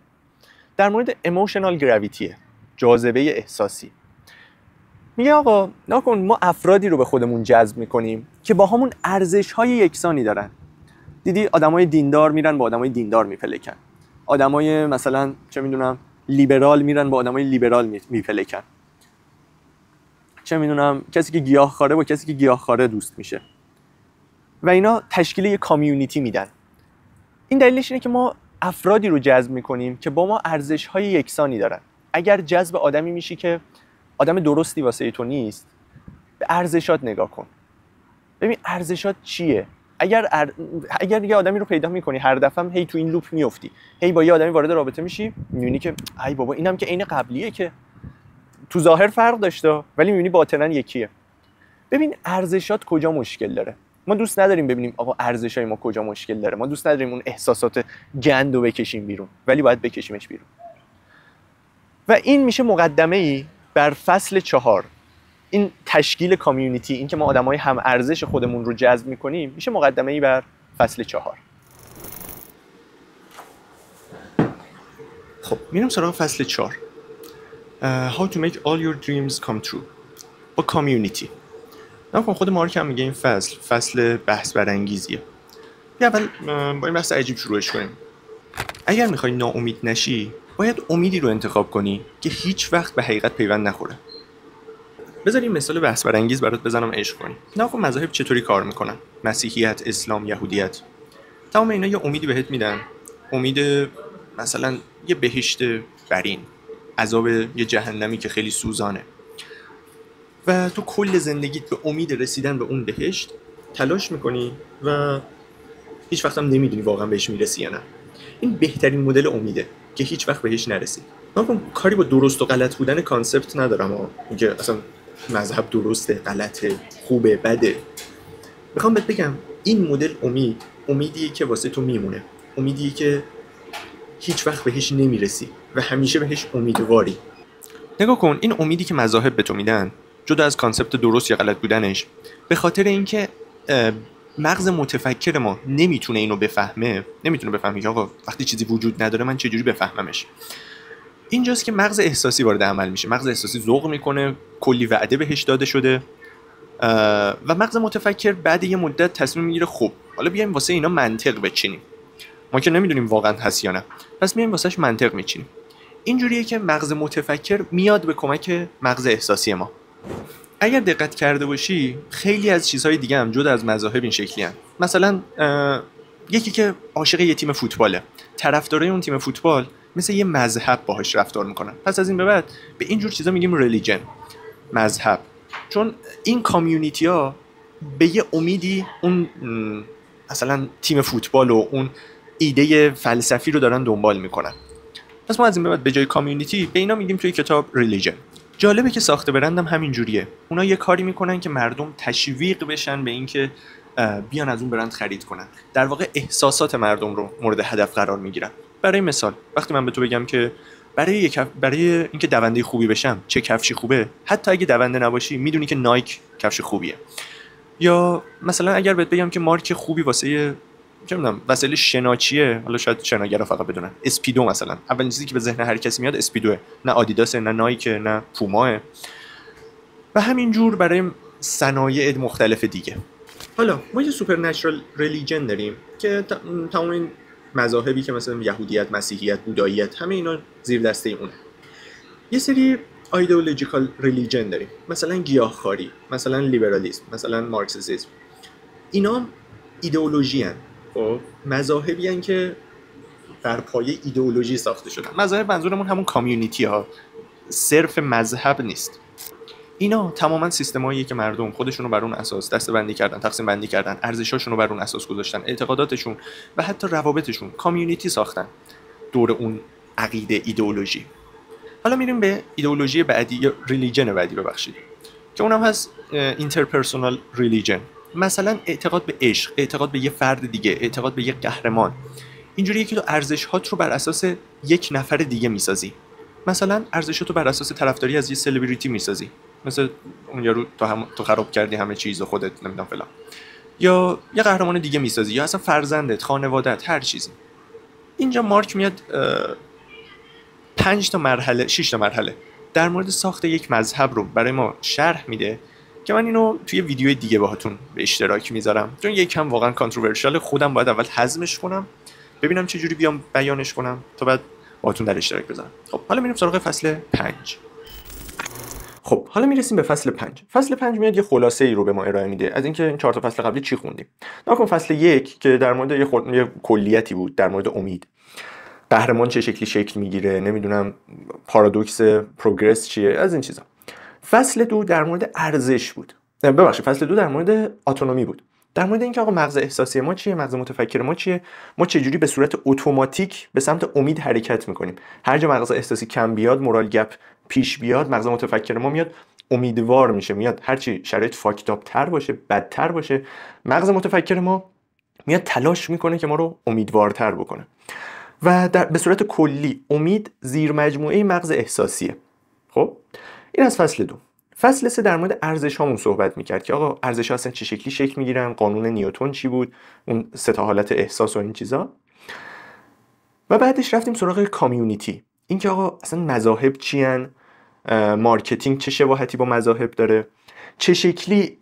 در مورد ایموشنال گراویتی، جاذبه احساسی. میگه آقا ناکن ما افرادی رو به خودمون جذب میکنیم که با همون ارزش‌های یکسانی دارن. دیدی آدمای دیندار میرن با آدمای دیندار میپلکن. آدمای مثلا چه میدونم لیبرال میرن با آدمای لیبرال میپلکن. چه میدونم کسی که گیاهخواره با کسی که گیاهخواره دوست میشه. و اینا تشکیل یه کامیونیتی میدن. این دلیلش اینه که ما افرادی رو جذب میکنیم که با ما ارزش‌های یکسانی دارن. اگر جذب آدمی میشی که آدم درستی واسه تو نیست، به ارزشات نگاه کن. ببین ارزشات چیه؟ اگر یه آدمی رو پیدا میکنی هر دفعه هی تو این لوپ میافتی، هی با یه آدمی وارد رابطه میشی، میبینی که ای بابا اینم که عین قبلیه، که تو ظاهر فرق داشته ولی میبینی باطنا یکیه. ببین ارزشات کجا مشکل داره. ما دوست نداریم ببینیم آقا ارزشای ما کجا مشکل داره. ما دوست نداریم اون احساسات گندو بکشیم بیرون، ولی باید بکشیمش بیرون. و این میشه مقدمه‌ای بر فصل 4. این تشکیل کامیونیتی، این که ما آدمای هم ارزش خودمون رو جذب میکنیم، میشه مقدمه‌ای بر فصل 4. خب میرم سراغ فصل 4. How to make all your dreams come true. با کامیونیتی. نکن خود مارک هم میگه این فصل بحث برانگیزیه. اول با این بحث عجیب شروعش کنیم. اگر میخوای ناامید نشی باید امیدی رو انتخاب کنی که هیچ وقت به حقیقت پیوند نخوره. بذار این مثال بحث برانگیز برات بزنم عشق کنی. نه مذاهب چطوری کار میکنن؟ مسیحیت، اسلام، یهودیت، تمام اینا یه امیدی بهت میدن. امید مثلا یه بهشت برین، عذاب یه جهنمی که خیلی سوزانه، و تو کل زندگیت به امید رسیدن به اون بهشت تلاش میکنی و هیچ وقت هم نمیدونی واقعا بهش میرسی یا نه. این بهترین مدل امیده که هیچ وقت بهش نرسی. من کاری با درست و غلط بودن کانسپت ندارم، اینکه اصلا مذهب درسته، غلطه، خوبه، بده. میخوام بهت بگم این مدل امیدیه که واسه تو میمونه، امیدیه که هیچ وقت بهش نمیرسی و همیشه بهش امیدواری. نگاه کن، این امیدی که مذاهب به تو میدن، جدا از کانسپت درست یا غلط بودنش، به خاطر اینکه مغز متفکر ما نمیتونه اینو بفهمه که آقا وقتی چیزی وجود نداره من چجوری بفهممش. اینجاست که مغز احساسی وارد عمل میشه. مغز احساسی ذوق میکنه، کلی وعده بهش داده شده و مغز متفکر بعد یه مدت تصمیم میگیره خب حالا بیایم واسه اینا منطق بچینیم. ما که نمیدونیم واقعا هست یا نه، پس میایم واسهش منطق میچینیم. اینجوریه که مغز متفکر میاد به کمک مغز احساسی ما. اگر دقت کرده باشی خیلی از چیزهای دیگه هم جدا از مذاهب این شکلی هستند. مثلا یکی که عاشق یه تیم فوتباله، طرفدارای اون تیم فوتبال مثل یه مذهب باهاش رفتار میکنن. پس از این به بعد به اینجور چیزا میگیم ریلیجن، مذهب. چون این کامیونیتی ها به یه امیدی اون مثلا تیم فوتبال و اون ایده فلسفی رو دارن دنبال میکنن. پس ما از این به بعد به جای کامیونیتی به اینا میگیم توی کتاب ریلیجن. جالبه که ساخته برندم همین جوریه. اونا یه کاری میکنن که مردم تشویق بشن به اینکه بیان از اون برند خرید کنن. در واقع احساسات مردم رو مورد هدف قرار میگیرن. برای مثال وقتی من به تو بگم که برای اینکه دونده خوبی بشم چه کفشی خوبه، حتی اگه دونده نباشی میدونی که نایک کفش خوبیه. یا مثلا اگر بهت بگم که مارک خوبی واسه چه میدونم وسایل شناچیه، حالا شاید شناگرا فقط بدونن، اسپیدو مثلا، اولین چیزی که به ذهن هر کسی میاد اسپیدوه، نه آدیداس، نه نایک، نه پوماه. و همین جور برای صنایع مختلف دیگه. حالا ما یه سوپرنچرال ریلیجن داریم که تمام این مذاهبی که مثلا یهودیت، مسیحیت، بوداییت، همه اینا زیر دسته اونه. یه سری ایدئولوژیکال ریلیجن داریم، مثلا گیاهخواری، مثلا لیبرالیسم، مثلا مارکسیسم. اینا ایدئولوژی هن. خب مذاهبی هن که بر پایه ایدئولوژی ساخته شدن. مذاهب منظورمون همون کامیونیتی ها، صرف مذهب نیست. اینا تماما سیستماییه که مردم خودشونو بر اون اساس دسته‌بندی کردن، تقسیم بندی کردن، ارزشاشونو بر اون اساس گذاشتن، اعتقاداتشون و حتی روابطشون کامیونیتی ساختن دور اون عقیده، ایدئولوژی. حالا میریم به ایدئولوژی بعدی یا ریلیجن بعدی، ببخشید، که اونم هست اینترپرسونال ریلیجن. مثلا اعتقاد به عشق، اعتقاد به یه فرد دیگه، اعتقاد به یه قهرمان. اینجوریه که تو ارزش‌هات رو بر اساس یک نفر دیگه میسازی. مثلا ارزشاتو بر اساس طرفداری از یه سلبریتی میسازی، مثلا اون یارو تو خراب کردی همه چیزو خودت، نمیدونم فلان. یا یه قهرمان دیگه میسازی، یا اصلا فرزندت، خانواده‌ات، هر چیزی. اینجا مارک میاد 5 تا مرحله، 6 تا مرحله در مورد ساخت یک مذهب رو برای ما شرح میده که من اینو توی ویدیوی دیگه باهاتون به اشتراک میذارم، چون یکم واقعا کانتروورشیال، خودم باید اول هضمش کنم، ببینم چه جوری بیام بیانش کنم تا بعد باهاتون در اشتراک بذارم. خب حالا میریم سراغ فصل 5. خب حالا میرسیم به فصل 5. فصل 5 میاد یه خلاصه ای رو به ما ارائه میده از اینکه این 4 تا فصل قبلی چی خوندیم. ناکن فصل 1 که در مورد یه کلیتی بود در مورد امید، قهرمان چه شکلی شکل میگیره، نمیدونم پارادوکس پروگرس چیه، از این چیزا. فصل 2 در مورد ارزش بود. فصل 2 در مورد اتونومی بود، در مورد اینکه آقا مغز احساسی ما چیه، مغز متفکر ما چیه، ما چجوری به صورت اتوماتیک به سمت امید حرکت میکنیم. هر جا مغز احساسی کم بیاد، مورال گپ پیش بیاد، مغز متفکر ما میاد امیدوار میشه، میاد هرچی شرایط فاکتاپ تر باشه، بدتر باشه، مغز متفکر ما میاد تلاش میکنه که ما رو امیدوارتر بکنه. و به صورت کلی امید زیر مجموعه مغز احساسیه. خب این از فصل 2. فصل 3 در مورد ارزش هامون صحبت میکرد که آقا ارزش ها اصلا چه شکلی شکل میگیرن، قانون نیوتن چی بود، اون 3 تا حالت احساس و این چیزا. و بعدش رفتیم سراغ کامیونیتی، اینکه آقا اصلا مذاهب چی ان، مارکتینگ چه شباهتی با مذاهب داره، چه شکلی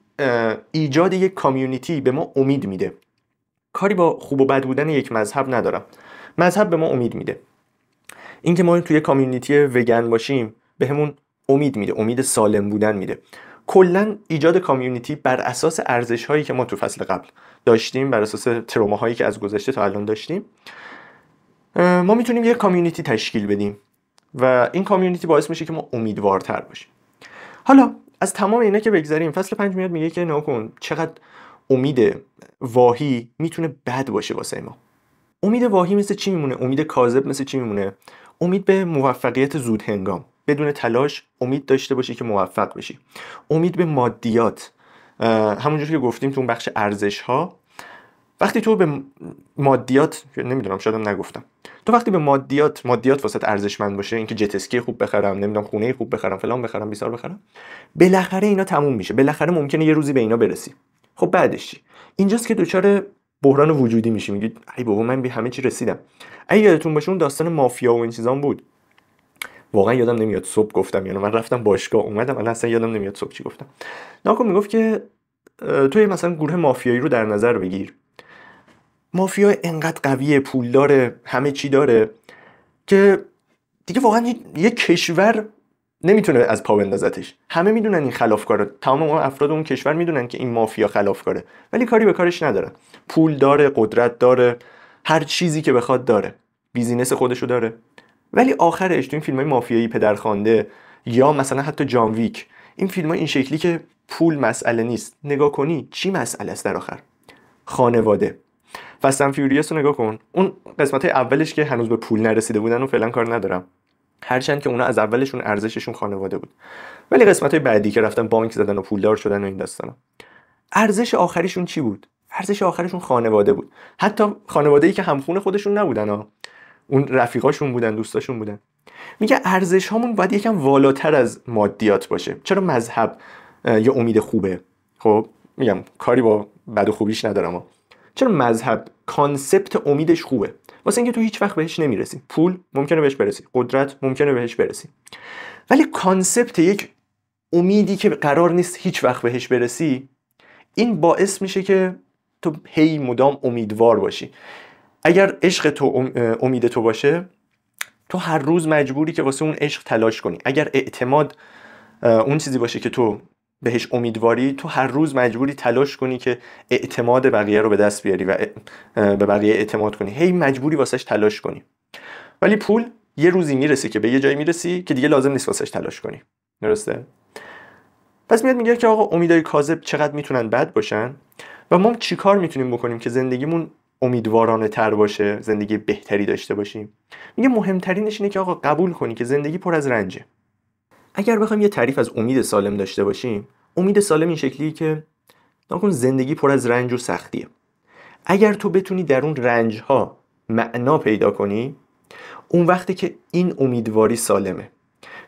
ایجاد یک کامیونیتی به ما امید میده. کاری با خوب و بد بودن یک مذهب ندارم. مذهب به ما امید میده. اینکه ما توی کامیونیتی وگن باشیم بهمون امید میده، امید سالم بودن میده. کلا ایجاد کامیونیتی بر اساس ارزش هایی که ما تو فصل قبل داشتیم، بر اساس تروماهایی که از گذشته تا الان داشتیم، ما میتونیم یه کامیونیتی تشکیل بدیم و این کامیونیتی باعث میشه که ما امیدوارتر باشیم. حالا از تمام اینا که بگذریم، فصل 5 میاد میگه که ناکن چقدر امید واهی میتونه بد باشه واسه ما. امید واهی مثل چی میمونه؟ امید کاذب مثل چی میمونه؟ امید به موفقیت زود هنگام، بدون تلاش امید داشته باشی که موفق بشی. امید به مادیات، همونجوری که گفتیم تو اون بخش ارزش ها، وقتی تو به مادیات، نمیدونم شایدم نگفتم، تو وقتی به مادیات واسط ارزشمند باشه، اینکه جت اسکی خوب بخرم، نمیدونم خونه خوب بخرم، فلان بخرم، بیسار بخرم، بالاخره اینا تموم میشه، بالاخره ممکنه یه روزی به اینا برسی. خب بعدش چی؟ اینجاست که دچار بحران وجودی میشی، میگی ای بابا من به همه چی رسیدم. اگه یادتون باشه اون داستان مافیا و این چیزام بود، واقعا یادم نمیاد صبح گفتم، یعنی من رفتم باشگاه اومدم الان اصلا یادم نمیاد صبح چی گفتم. ناکن میگفت که توی مثلا گروه مافیایی رو در نظر بگیر، مافیا انقدر قویه، پول داره، همه چی داره که دیگه واقعا یه کشور نمیتونه از پا بندازتش. همه میدونن این خلافکاره، تمام اون افراد اون کشور میدونن که این مافیا خلافکاره، ولی کاری به کارش ندارن. پول داره، قدرت داره، هر چیزی که بخواد داره، بیزینس خودشو داره، ولی آخرش تو این فیلم‌های مافیایی پدرخوانده یا مثلا حتی جان ویک، این فیلم‌ها این شکلی که پول مسئله نیست، نگاه کنی چی مسئله است در آخر؟ خانواده. فست اند فیوریوس رو نگاه کن، اون قسمت‌های اولش که هنوز به پول نرسیده بودن و فعلا کار ندارم، هرچند که اونا از اولشون ارزششون خانواده بود، ولی قسمت‌های بعدی که رفتن بانک زدن و پولدار شدن و این داستانا، ارزش آخریشون چی بود؟ ارزش آخریشون خانواده بود. حتی خانواده‌ای که همخون خودشون نبودن ها، اون رفیقاشون بودن، دوستاشون بودن. میگه ارزش هامون باید یکم والاتر از مادیات باشه. چرا مذهب یا امید خوبه؟ خب میگم کاری با بد و خوبیش ندارم، چرا مذهب کانسپت امیدش خوبه؟ واسه اینکه تو هیچ وقت بهش نمیرسی. پول ممکنه بهش برسی، قدرت ممکنه بهش برسی، ولی کانسپت یک امیدی که قرار نیست هیچ وقت بهش برسی، این باعث میشه که تو هی مدام امیدوار باشی. اگر عشق تو امید تو باشه، تو هر روز مجبوری که واسه اون عشق تلاش کنی. اگر اعتماد اون چیزی باشه که تو بهش امیدواری، تو هر روز مجبوری تلاش کنی که اعتماد بقیه رو به دست بیاری و به بقیه اعتماد کنی، هی مجبوری واسش تلاش کنی. ولی پول یه روزی میرسی که به یه جایی میرسی که دیگه لازم نیست واسش تلاش کنی. درسته؟ پس میاد میگه که آقا امیدهای کاذب چقدر میتونن بد باشن و ما چیکار میتونیم بکنیم که زندگیمون امیدوارانه تر باشه، زندگی بهتری داشته باشیم. میگه مهمترینش اینه که آقا قبول کنی که زندگی پر از رنجه. اگر بخوایم یه تعریف از امید سالم داشته باشیم، امید سالم این شکلیه که نکن زندگی پر از رنج و سختیه. اگر تو بتونی در اون رنج ها معنا پیدا کنی، اون وقتی که این امیدواری سالمه.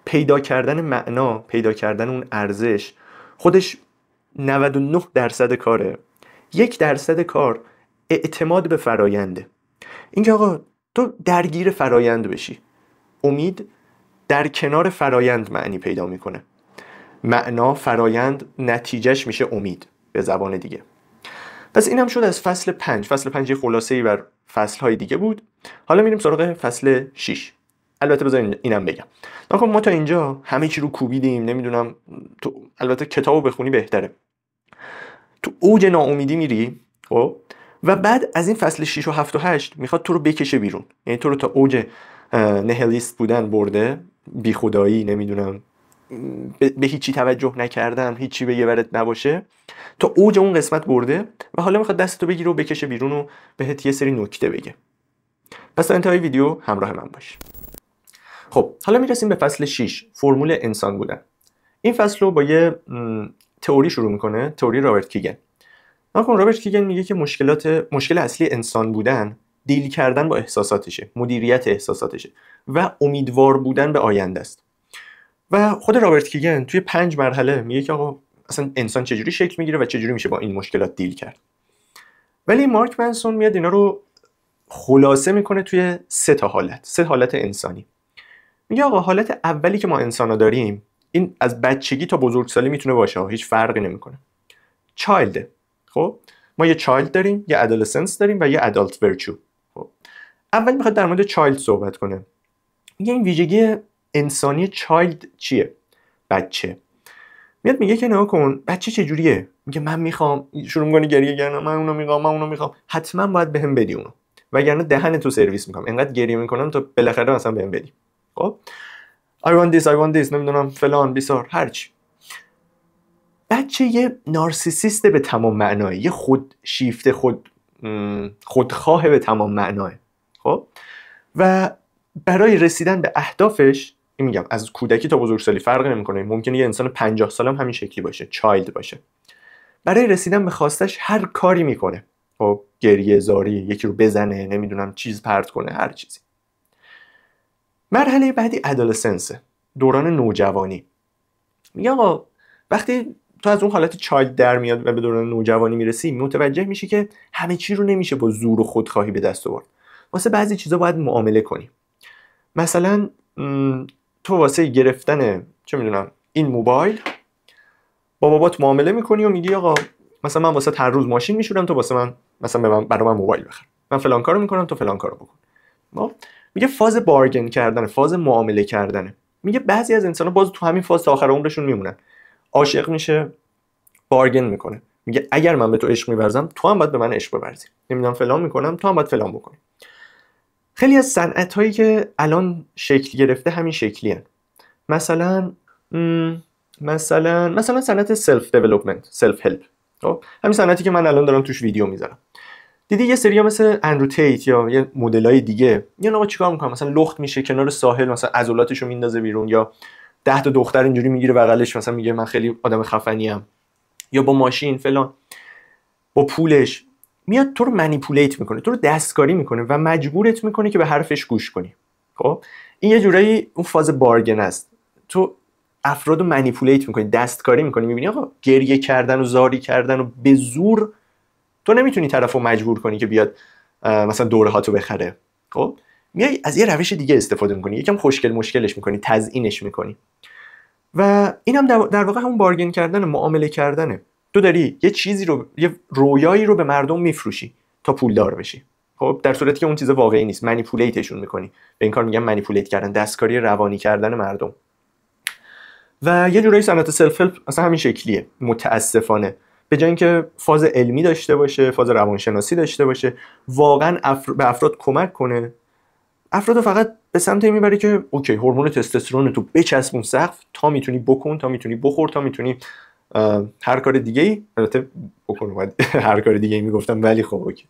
پیدا کردن معنا، پیدا کردن اون ارزش، خودش 99% کاره. 1% کار اعتماد به فراینده. اینکه آقا تو درگیر فرایند بشی. امید در کنار فرایند معنی پیدا میکنه. معنا، فرایند، نتیجهش میشه امید به زبان دیگه. پس اینم شد از فصل 5. فصل 5 خلاصه‌ای بر فصل‌های دیگه بود. حالا میریم سراغ فصل 6. البته بذار اینم بگم. ناکن ما تا اینجا همه چی رو کوبیدیم، نمیدونم تو البته کتابو بخونی بهتره. تو اوج ناامیدی میری، خب، و بعد از این فصل 6 و 7 و 8 میخواد تو رو بکشه بیرون. یعنی تو رو تا اوج نهلیست بودن برده، بی خدایی، نمیدونم به هیچی توجه نکردن، هیچی به یه ورد نباشه، تا اوج اون قسمت برده و حالا میخواد دستتو بگیره و بکشه بیرون و بهت یه سری نکته بگه. پس تا انتهای ویدیو همراه من باش. خب حالا میرسیم به فصل 6، فرمول انسان بودن. این فصل رو با یه تئوری شروع میکنه، تئوری رابرت کیگن. رابرت کیگن میگه که مشکل اصلی انسان بودن دیل کردن با احساساتشه، مدیریت احساساتشه و امیدوار بودن به آینده است. و خود رابرت کیگن توی 5 مرحله میگه که آقا اصلا انسان چجوری شکل میگیره و چجوری میشه با این مشکلات دیل کرد. ولی مارک منسون میاد اینا رو خلاصه میکنه توی 3 حالت انسانی. میگه آقا حالت اولی که ما انسانا داریم، این از بچگی تا بزرگسالی میتونه باشه، هیچ فرقی نمیکنه. چایلد. خب ما یه چایلد داریم، یه ادولسنس داریم و یه ادالت ورچو. خب اول میخواد در مورد چایلد صحبت کنه. میگه این ویژگی انسانی چایلد چیه؟ بچه. میاد میگه که نگاه کن بچه چه جوریه؟ میگه من میخوام، شروع میکنه گریه کردن، من اونو میخوام، حتما باید بهم بدی اونو، وگرنه دهن تو سرویس میکنم، انقدر گریه میکنم تا بالاخره مثلا بهم بدی. خب I want this نمیدونم فلان بیسار هرچی. بچه یه نارسیسیست به تمام معنای، یه خود شیفته، خودخواه به تمام معنای. خب و برای رسیدن به اهدافش، میگم از کودکی تا بزرگسالی فرق نمیکنه، ممکنه یه انسان 50 سالم همین شکلی باشه، چایلد باشه، برای رسیدن به خواستش هر کاری میکنه. خب گریه زاری، یکی رو بزنه، نمیدونم چیز پرت کنه، هر چیزی. مرحله بعدی ادولسنس، دوران نوجوانی. میگه آقا وقتی تو از اون حالت چایلد در میاد و به دوران نوجوانی میرسی، متوجه میشی که همه چی رو نمیشه با زور و خودخواهی به دست آورد. واسه بعضی چیزا باید معامله کنی. مثلا تو واسه گرفتن چه میدونم این موبایل با بابات معامله میکنی و میگی آقا مثلا من واسه هر روز ماشین میشورم، تو واسه من مثلا برای من موبایل بخر، من فلان کارو میکنم تو فلان کارو بکن. میگه فاز بارگن کردن، فاز معامله کردنه. میگه بعضی از انسان‌ها باز تو همین فاز تا آخر عمرشون میمونن. عاشق میشه، بارگن میکنه، میگه اگر من به تو عشق می‌ورزم تو هم باید به من عشق بورزی، نمیدونم فلان میکنم تو هم باید فلان بکنی. خیلی از صنعت‌هایی که الان شکل گرفته همین شکلیه. مثلا صنعت سلف دیولپمنت، سلف هلپ. خب همین صنعتی که من الان دارم توش ویدیو میذارم. دیدی یه سریا مثل اندرو تیت یا یه مدلای دیگه یه آقا چیکار میکنه، مثلا لخت میشه کنار ساحل، مثلا عضلاتشو میندازه بیرون، یا 10 تا دختر اینجوری میگیره بغلش، مثلا میگه من خیلی آدم خفنیم، یا با ماشین فلان، با پولش میاد تو رو منیپولیت میکنه، تو رو دستکاری میکنه و مجبورت میکنه که به حرفش گوش کنی. خب این یه جورایی اون فاز بارگن است. تو افرادو منیپولیت میکنی، دستکاری میکنی، میبینی آقا گریه کردن و زاری کردن و به زور تو نمیتونی طرفو مجبور کنی که بیاد مثلا دوره هاتو بخره. خب میای از یه روش دیگه استفاده میکنی، یکم خوشگل مشکلش میکنی، تزیینش میکنی. و اینم در واقع همون بارگین کردن، معامله کردنه. تو داری یه چیزی رو، یه رویایی رو به مردم میفروشی تا پولدار بشی. خب در صورتی که اون چیز واقعی نیست، منیپولیتشون میکنی. به این کار میگن منیپولیت کردن، دستکاری روانی کردن مردم. و یه جورایی صنعت سلف هلپ اصلا همین شکلیه متاسفانه. به جای اینکه فاز علمی داشته باشه، فاز روانشناسی داشته باشه، واقعا به افراد کمک کنه، افرادو فقط به سمت این میبره که اوکی هورمون تستوسترون تو بچسبون سقف، تا میتونی بکن، تا میتونی بخور، تا میتونی هر کار دیگه ای، البته بکن هر کار دیگه ای میگفتم ولی خب اوکی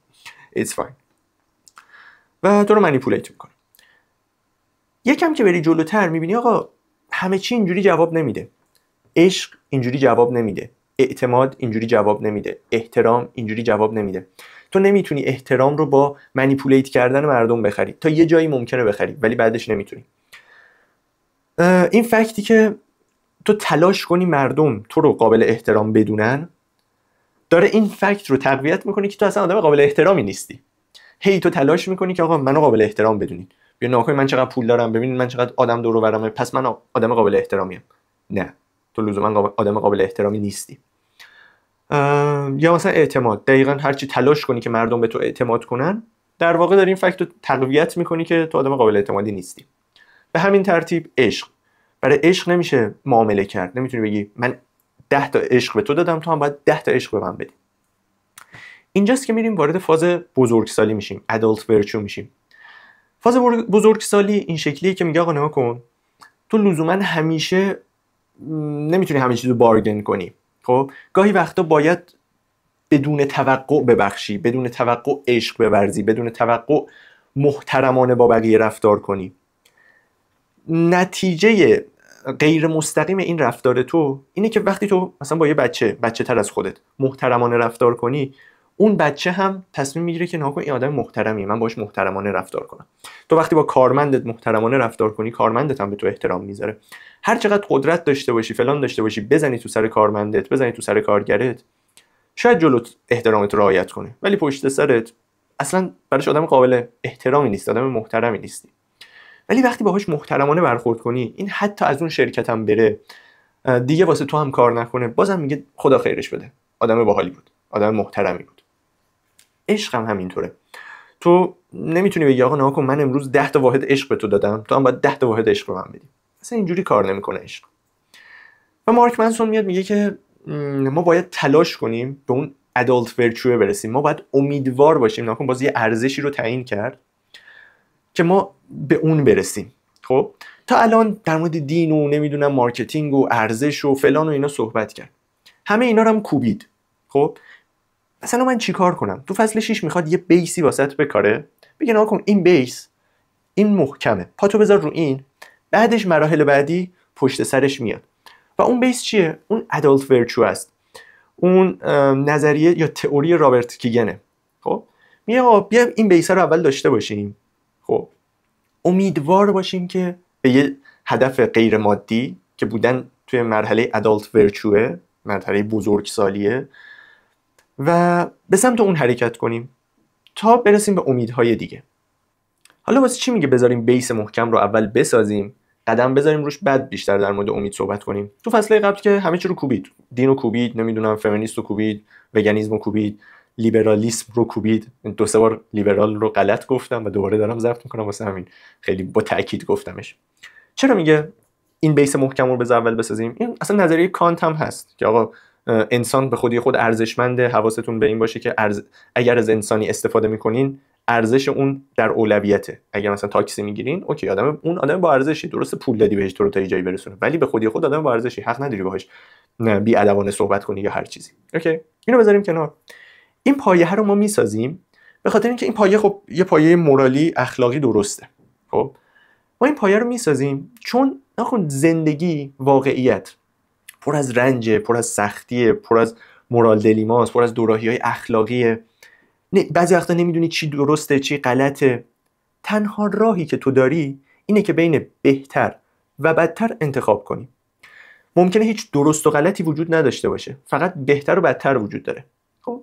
it's fine، و تو رو منیپولیت میکنه. یکم که بری جلوتر میبینی آقا همه چی اینجوری جواب نمیده. عشق اینجوری جواب نمیده، اعتماد اینجوری جواب نمیده، احترام اینجوری جواب نمیده. تو نمیتونی احترام رو با منیپولیت کردن مردم بخری. تا یه جایی ممکنه بخری ولی بعدش نمیتونی. این فکتی که تو تلاش کنی مردم تو رو قابل احترام بدونن، داره این فکت رو تقویت میکنه که تو اصلا آدم قابل احترامی نیستی. هی تو تلاش میکنی که آقا منو قابل احترام بدونید، بیا ناکن من چقدر پول دارم، ببینید من چقدر آدم دور و برمه، پس من آدم قابل احترامیم. نه، تو لزوما آدم قابل احترامی نیستی. یا مثلا اعتماد، دقیقاً هرچی تلاش کنی که مردم به تو اعتماد کنن، در واقع داری این فکت رو تقویت میکنی که تو آدم قابل اعتمادی نیستی. به همین ترتیب عشق، برای عشق نمیشه معامله کرد. نمیتونی بگی من 10 تا عشق به تو دادم، تو هم باید 10 تا عشق به من بدی. اینجاست که میریم وارد فاز بزرگسالی میشیم، ادالت ورچو میشیم. فاز بزرگسالی این شکلیه که میگه آقا نگاه کن، تو لزوما همیشه نمیتونی همه چیزو بارگن کنی. خب گاهی وقتا باید بدون توقع ببخشی، بدون توقع عشق بورزی، بدون توقع محترمانه با بقیه رفتار کنی. نتیجه غیر مستقیم این رفتار تو اینه که وقتی تو مثلا با یه بچه تر از خودت محترمانه رفتار کنی، اون بچه هم تصمیم میگیره که ناکن این آدم محترمیه، من باش محترمانه رفتار کنم. تو وقتی با کارمندت محترمانه رفتار کنی، کارمندت هم به تو احترام میذاره. هر چقدر قدرت داشته باشی، فلان داشته باشی، بزنی تو سر کارمندت، بزنی تو سر کارگرت، شاید جلوت احترامت رو رعایت کنه ولی پشت سرت اصلا براش آدم قابل احترامی نیست، آدم محترمی نیستی. ولی وقتی باهاش محترمانه برخورد کنی، این حتی از اون شرکت هم بره دیگه واسه تو هم کار نکنه، بازم میگه خدا خیرش بده، آدم باحالی بود، آدم محترمی بود. عشق هم همینطوره. تو نمیتونی بگی آقا ناکن من امروز 10 تا واحد عشق به تو دادم، تو هم باید 10 تا واحد عشق به من بدی. اصلا اینجوری کار نمیکنه عشق. و مارک منسون میاد میگه که ما باید تلاش کنیم به اون ادالت ورچو برسیم. ما باید امیدوار باشیم. ناکن باز یه ارزشی رو تعیین کرد که ما به اون برسیم. خب تا الان در مورد دین و نمیدونم مارکتینگ و ارزش و فلان و اینا صحبت کرد. همه اینا رو هم کوبید. خب مثلا من چیکار کنم؟ تو فصل 6 میخواد یه بیسی واسط بکاره، بگه ناکن این بیس این محکمه، پاتو بذار رو این، بعدش مراحل بعدی پشت سرش میاد. و اون بیس چیه؟ اون ادالت ورچو است. اون نظریه یا تئوری رابرت کیگنه. خب میگه آقا بیا این بیس رو اول داشته باشیم. خب امیدوار باشیم که به یه هدف غیر مادی که بودن توی مرحله ادالت ورچوه، مرحله بزرگسالیه، و به سمت اون حرکت کنیم تا برسیم به امیدهای دیگه. حالا واسه چی میگه بذاریم بیس محکم رو اول بسازیم، قدم بذاریم روش، بعد بیشتر در مورد امید صحبت کنیم؟ تو فصله قبل که همه چی رو کوبید، دین رو کوبید، نمیدونم فمینیست رو کوبید، وگانیسم رو کوبید، لیبرالیسم رو کوبید. 2-3 بار لیبرال رو غلط گفتم و دوباره دارم ضبط میکنم، واسه همین خیلی با تاکید گفتمش. چرا میگه این بیس محکم رو بذار اول بسازیم؟ این اصلا نظریه کانت هم هست که آقا انسان به خودی خود ارزشمنده. حواستون به این باشه که اگر از انسانی استفاده میکنین ارزش اون در اولویته. اگر مثلا تاکسی میگیرین اوکی، اون آدم با ارزشی، درسته پول دادی بهش تو رو تا جایی برسونه، ولی به خودی خود آدم با ارزشی، حق نداری باهاش بی ادبانه صحبت کنی یا هر چیزی. اوکی اینو بذاریم کنار. این پایه رو ما میسازیم به خاطر اینکه این پایه خب یه پایه مورالی اخلاقی درسته. خب ما این پایه رو میسازیم چون ناخن زندگی واقعیت پر از رنج، پر از سختیه، پر از مورال دلیماست، پر از دوراهی‌های اخلاقیه. بعضی وقتا نمیدونی چی درسته چی غلطه. تنها راهی که تو داری اینه که بین بهتر و بدتر انتخاب کنی. ممکنه هیچ درست و غلطی وجود نداشته باشه، فقط بهتر و بدتر وجود داره. خب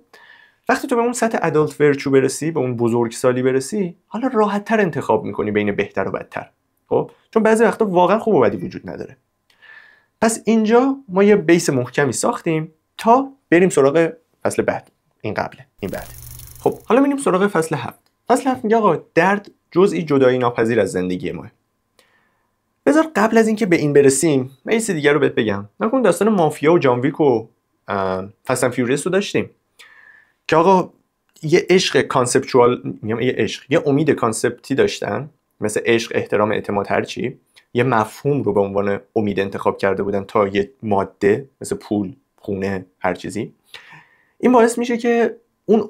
وقتی تو به اون سطح ادالت ورچو برسی، به اون بزرگسالی برسی، حالا راحت‌تر انتخاب میکنی بین بهتر و بدتر. خب چون بعضی وقتا واقعا خوب و بدی وجود نداره. پس اینجا ما یه بیس محکمی ساختیم تا بریم سراغ فصل بعد. این قبله، این بعد. خب حالا میریم سراغ فصل 7. فصل 7 میگه آقا درد جزئی جدایی ناپذیر از زندگی ما. بذار قبل از اینکه به این برسیم من یه چیز دیگه رو بهت بگم. نکن داستان مافیا و جان ویک و فست اند فیوریس رو داشتیم که آقا یه عشق کانسپچوال، میگم یه عشق، یه امید کانسپتی داشتن، مثل عشق، احترام، اعتماد، هر چی، یه مفهوم رو به عنوان امید انتخاب کرده بودن تا یه ماده مثل پول، خونه، هر چیزی. این باعث میشه که اون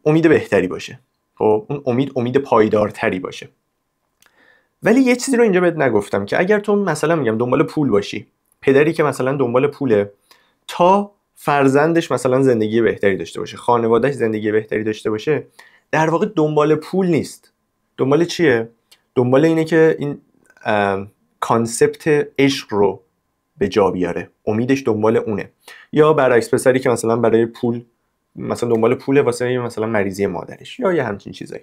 امید بهتری باشه. خب اون امید پایدارتری باشه. ولی یه چیزی رو اینجا بهت نگفتم که اگر تو مثلا میگم دنبال پول باشی، پدری که مثلا دنبال پوله تا فرزندش مثلا زندگی بهتری داشته باشه، خانوادهش زندگی بهتری داشته باشه، در واقع دنبال پول نیست. دنبال چیه؟ دنبال اینه که این کانسپت عشق رو به جا بیاره. امیدش دنبال اونه. یا برعکس پسری که مثلا برای پول، مثلا دنبال پوله واسه مثلا مریضی مادرش یا یه همچین چیزایی.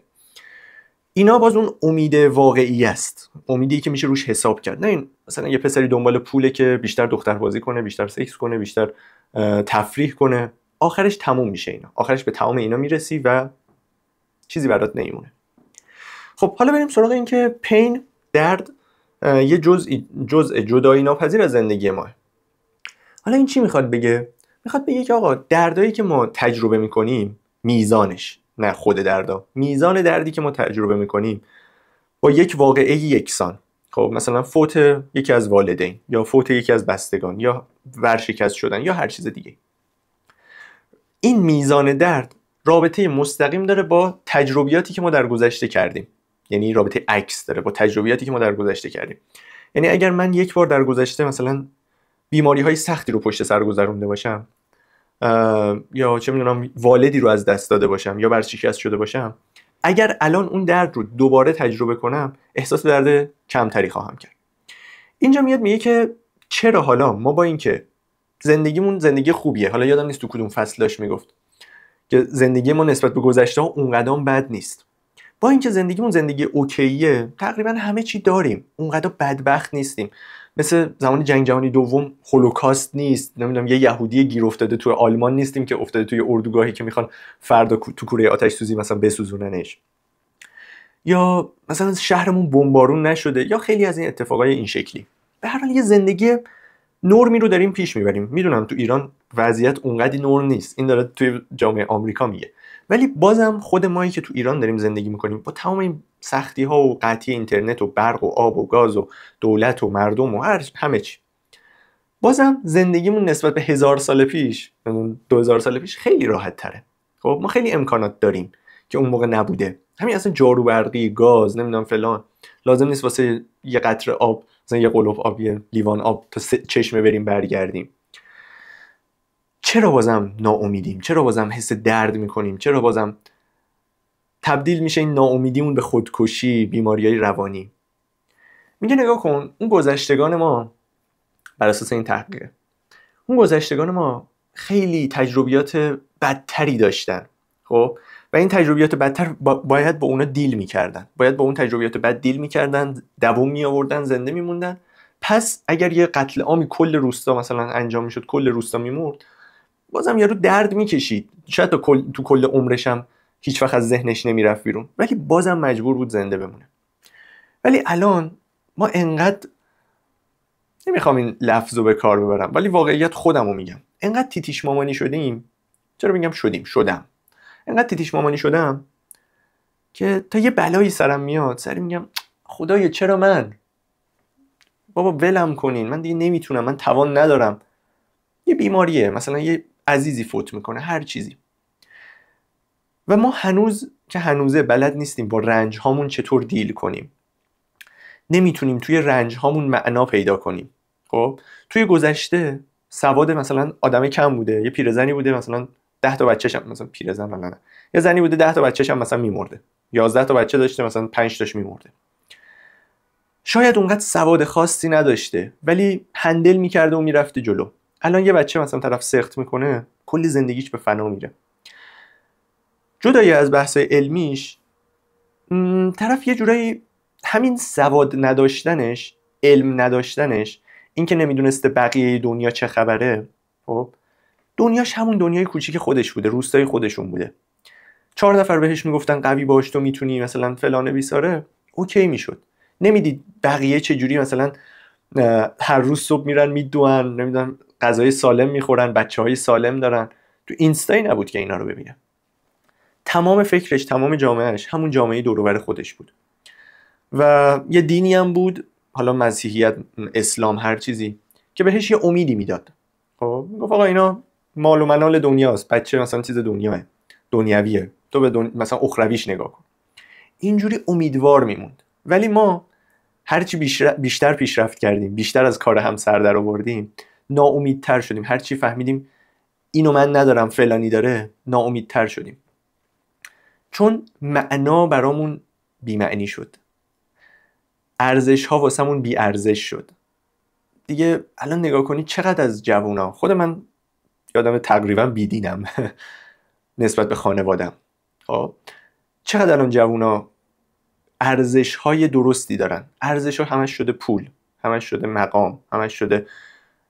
اینا باز اون امید واقعی است، امیدی که میشه روش حساب کرد. نه این مثلا یه پسری دنبال پوله که بیشتر دختر بازی کنه، بیشتر سکس کنه، بیشتر تفریح کنه، آخرش تموم میشه اینا. آخرش به تمام اینا میرسی و چیزی برات نمیمونه. خب حالا بریم سراغ این که پین، درد، یه جزء جدایی ناپذیر از زندگی ما. حالا این چی میخواد بگه؟ میخواد بگه که آقا دردایی که ما تجربه میکنیم، میزانش، نه خود دردا، میزان دردی که ما تجربه میکنیم با یک واقعه یکسان. خب مثلا فوت یکی از والدین یا فوت یکی از بستگان یا ورشکست شدن یا هر چیز دیگه، این میزان درد رابطه مستقیم داره با تجربیاتی که ما در گذشته کردیم. یعنی رابطه عکس داره با تجربیاتی که ما در گذشته کردیم. یعنی اگر من یک بار در گذشته مثلا بیماری های سختی رو پشت سر گذرونده باشم، یا چه میدونم والدی رو از دست داده باشم یا ورشکست شده باشم، اگر الان اون درد رو دوباره تجربه کنم احساس درد کمتری خواهم کرد. اینجا میاد میگه که چرا حالا ما با اینکه زندگیمون زندگی خوبیه، حالا یادم نیست تو کدوم فصل داشت میگفت که زندگی ما نسبت به گذشته ها اونقدر بد نیست، با اینکه زندگیمون زندگی اوکیه، تقریبا همه چی داریم، اونقدر بدبخت نیستیم، مثل زمان جنگ جهانی دوم هولوکاست نیست، نمیدونم یه یهودی گیر افتاده تو آلمان نیستیم که افتاده توی اردوگاهی که میخوان فردا تو کوره آتش سوزی مثلا بسوزوننش، یا مثلا شهرمون بمبارون نشده، یا خیلی از این اتفاقای این شکلی. به هر حال یه زندگی نرمی رو داریم پیش میبریم. میدونم تو ایران وضعیت اونقدی نرم نیست، این داره توی جامعه آمریکا میگه، ولی بازم خود مایی که تو ایران داریم زندگی میکنیم با تمام این سختی ها و قطعی اینترنت و برق و آب و گاز و دولت و مردم و همه چی، بازم زندگیمون نسبت به 1000 سال پیش، 2000 سال پیش خیلی راحت تره. خب ما خیلی امکانات داریم که اون موقع نبوده. همین اصلا جارو برقی، گاز، نمیدونم فلان، لازم نیست واسه یه قطره آب مثلا یه قلوب آب، یه لیوان آب تا چشمه بریم برگردیم. چرا بازم ناامیدیم؟ چرا بازم حس درد میکنیم؟ چرا بازم تبدیل میشه این ناامیدیمون به خودکشی، بیماریای روانی؟ میگه نگاه کن، اون گذشتگان ما، بر اساس این تحقیق، اون گذشتگان ما خیلی تجربیات بدتری داشتن. خب و این تجربیات بدتر باید با اونا دیل میکردن، باید با اون تجربیات بد دیل میکردن، دووم میآوردن، زنده میموندن. پس اگر یه قتل عامی کل روستا مثلا انجام میشد، کل روستا میمرد، بازم یارو درد میکشید، شاید تو کل عمرش هم هیچ وقت از ذهنش نمیرفت بیرون، ولی بازم مجبور بود زنده بمونه. ولی الان ما انقدر، نمیخوام این لفظو به کار ببرم ولی واقعیت خودمو میگم، انقدر تیتیش مامانی شدیم. چرا میگم شدم؟ انقدر تیتیش مامانی شدم که تا یه بلایی سرم میاد، سری میگم خدایا چرا من؟ بابا ولم کنین، من دیگه نمیتونم، من توان ندارم. یه بیماریه، مثلا یه عزیزی فوت میکنه، هر چیزی، و ما هنوز که هنوزه بلد نیستیم با رنج هامون چطور دیل کنیم. نمیتونیم توی رنج هامون معنا پیدا کنیم. خب توی گذشته سواد مثلا آدم کم بوده، یه پیرزنی بوده مثلا 10 تا بچه‌ش هم، مثلا پیرزن نه، یه زنی بوده 10 تا بچه‌ش هم مثلا میمرده، 11 تا بچه داشته مثلا 5 تاش میمرده. شاید اونقدر سواد خاصی نداشته ولی هندل میکرده و میرفته جلو. الان یه بچه مثلا طرف سخت میکنه، کلی زندگیش به فنا میره. جدای از بحث علمیش، طرف یه جورایی همین سواد نداشتنش، علم نداشتنش، این که نمیدونسته بقیه دنیا چه خبره، خب دنیاش همون دنیای کوچیک خودش بوده، روستای خودشون بوده. 4 نفر بهش میگفتن قوی باش، تو میتونی، مثلا فلانه بیساره، اوکی میشد. نمیدید بقیه چه جوری مثلا هر روز صبح میرن میدوئن، نمیدونم غذای سالم میخورن، بچه‌های سالم دارن. تو اینستایی نبود که اینا رو ببینه. تمام فکرش، تمام جامعهش همون جامعه دور و بر خودش بود. و یه دینی هم بود، حالا مسیحیت، اسلام، هر چیزی که بهش یه امیدی میداد. خب میگفت آقا اینا مال و منال دنیاست، بچه مثلا چیز دنیاه، دنیویه، تو به مثلا اخرویش نگاه کن. اینجوری امیدوار میموند. ولی ما هرچی بیشتر پیشرفت کردیم، بیشتر از کار هم سر در آوردیم، ناامیدتر شدیم. هرچی فهمیدیم اینو من ندارم فلانی داره، ناامیدتر شدیم. چون معنا برامون بی‌معنی شد، ارزش ها واسمون بی ارزش شد. دیگه الان نگاه کنی چقدر از جوونا، خود من یادم تقریبا بیدینم نسبت به خانوادم، خب چقدر الان جوونا ارزش های درستی دارن. ارزش ها همش شده پول، همش شده مقام، همش شده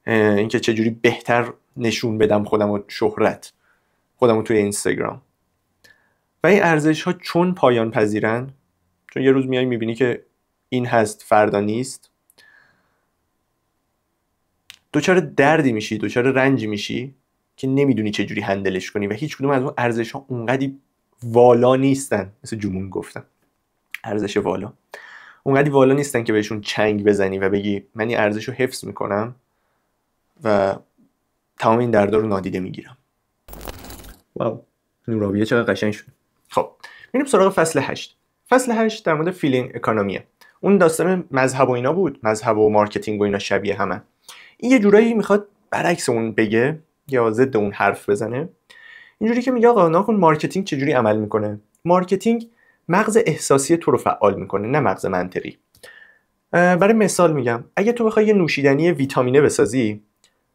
اینکه چجوری بهتر نشون بدم خودم و شهرت خودمو توی اینستاگرام. و این ارزش ها چون پایان پذیرن، چون یه روز میای میبینی که این هست فردا نیست، دوچار دردی میشی، دوچار رنجی میشی که نمیدونی چجوری هندلش کنی. و هیچ کدوم از اون ارزش ها اونقدی والا نیستن، مثل جمون گفتم، ارزش والا اونقدی والا نیستن که بهشون چنگ بزنی و بگی من این ارزش رو حفظ میکنم و تمام این دردا رو نادیده میگیرم. واو، نوراویه چقدر قشنگ شد. خب میریم سراغ فصل 8. فصل 8 در مورد فیلینگ اکانومیه. اون داستان مذهب و اینا بود، مذهب و مارکتینگ و اینا شبیه همه. این یه جورایی میخواد برعکس اون بگه یا ضد اون حرف بزنه. اینجوری که میگه آقا ناکن مارکتینگ چجوری عمل میکنه. مارکتینگ مغز احساسی تو رو فعال میکنه، نه مغز منطقی. برای مثال میگم، اگه تو بخوای یه نوشیدنی ویتامینه بسازی،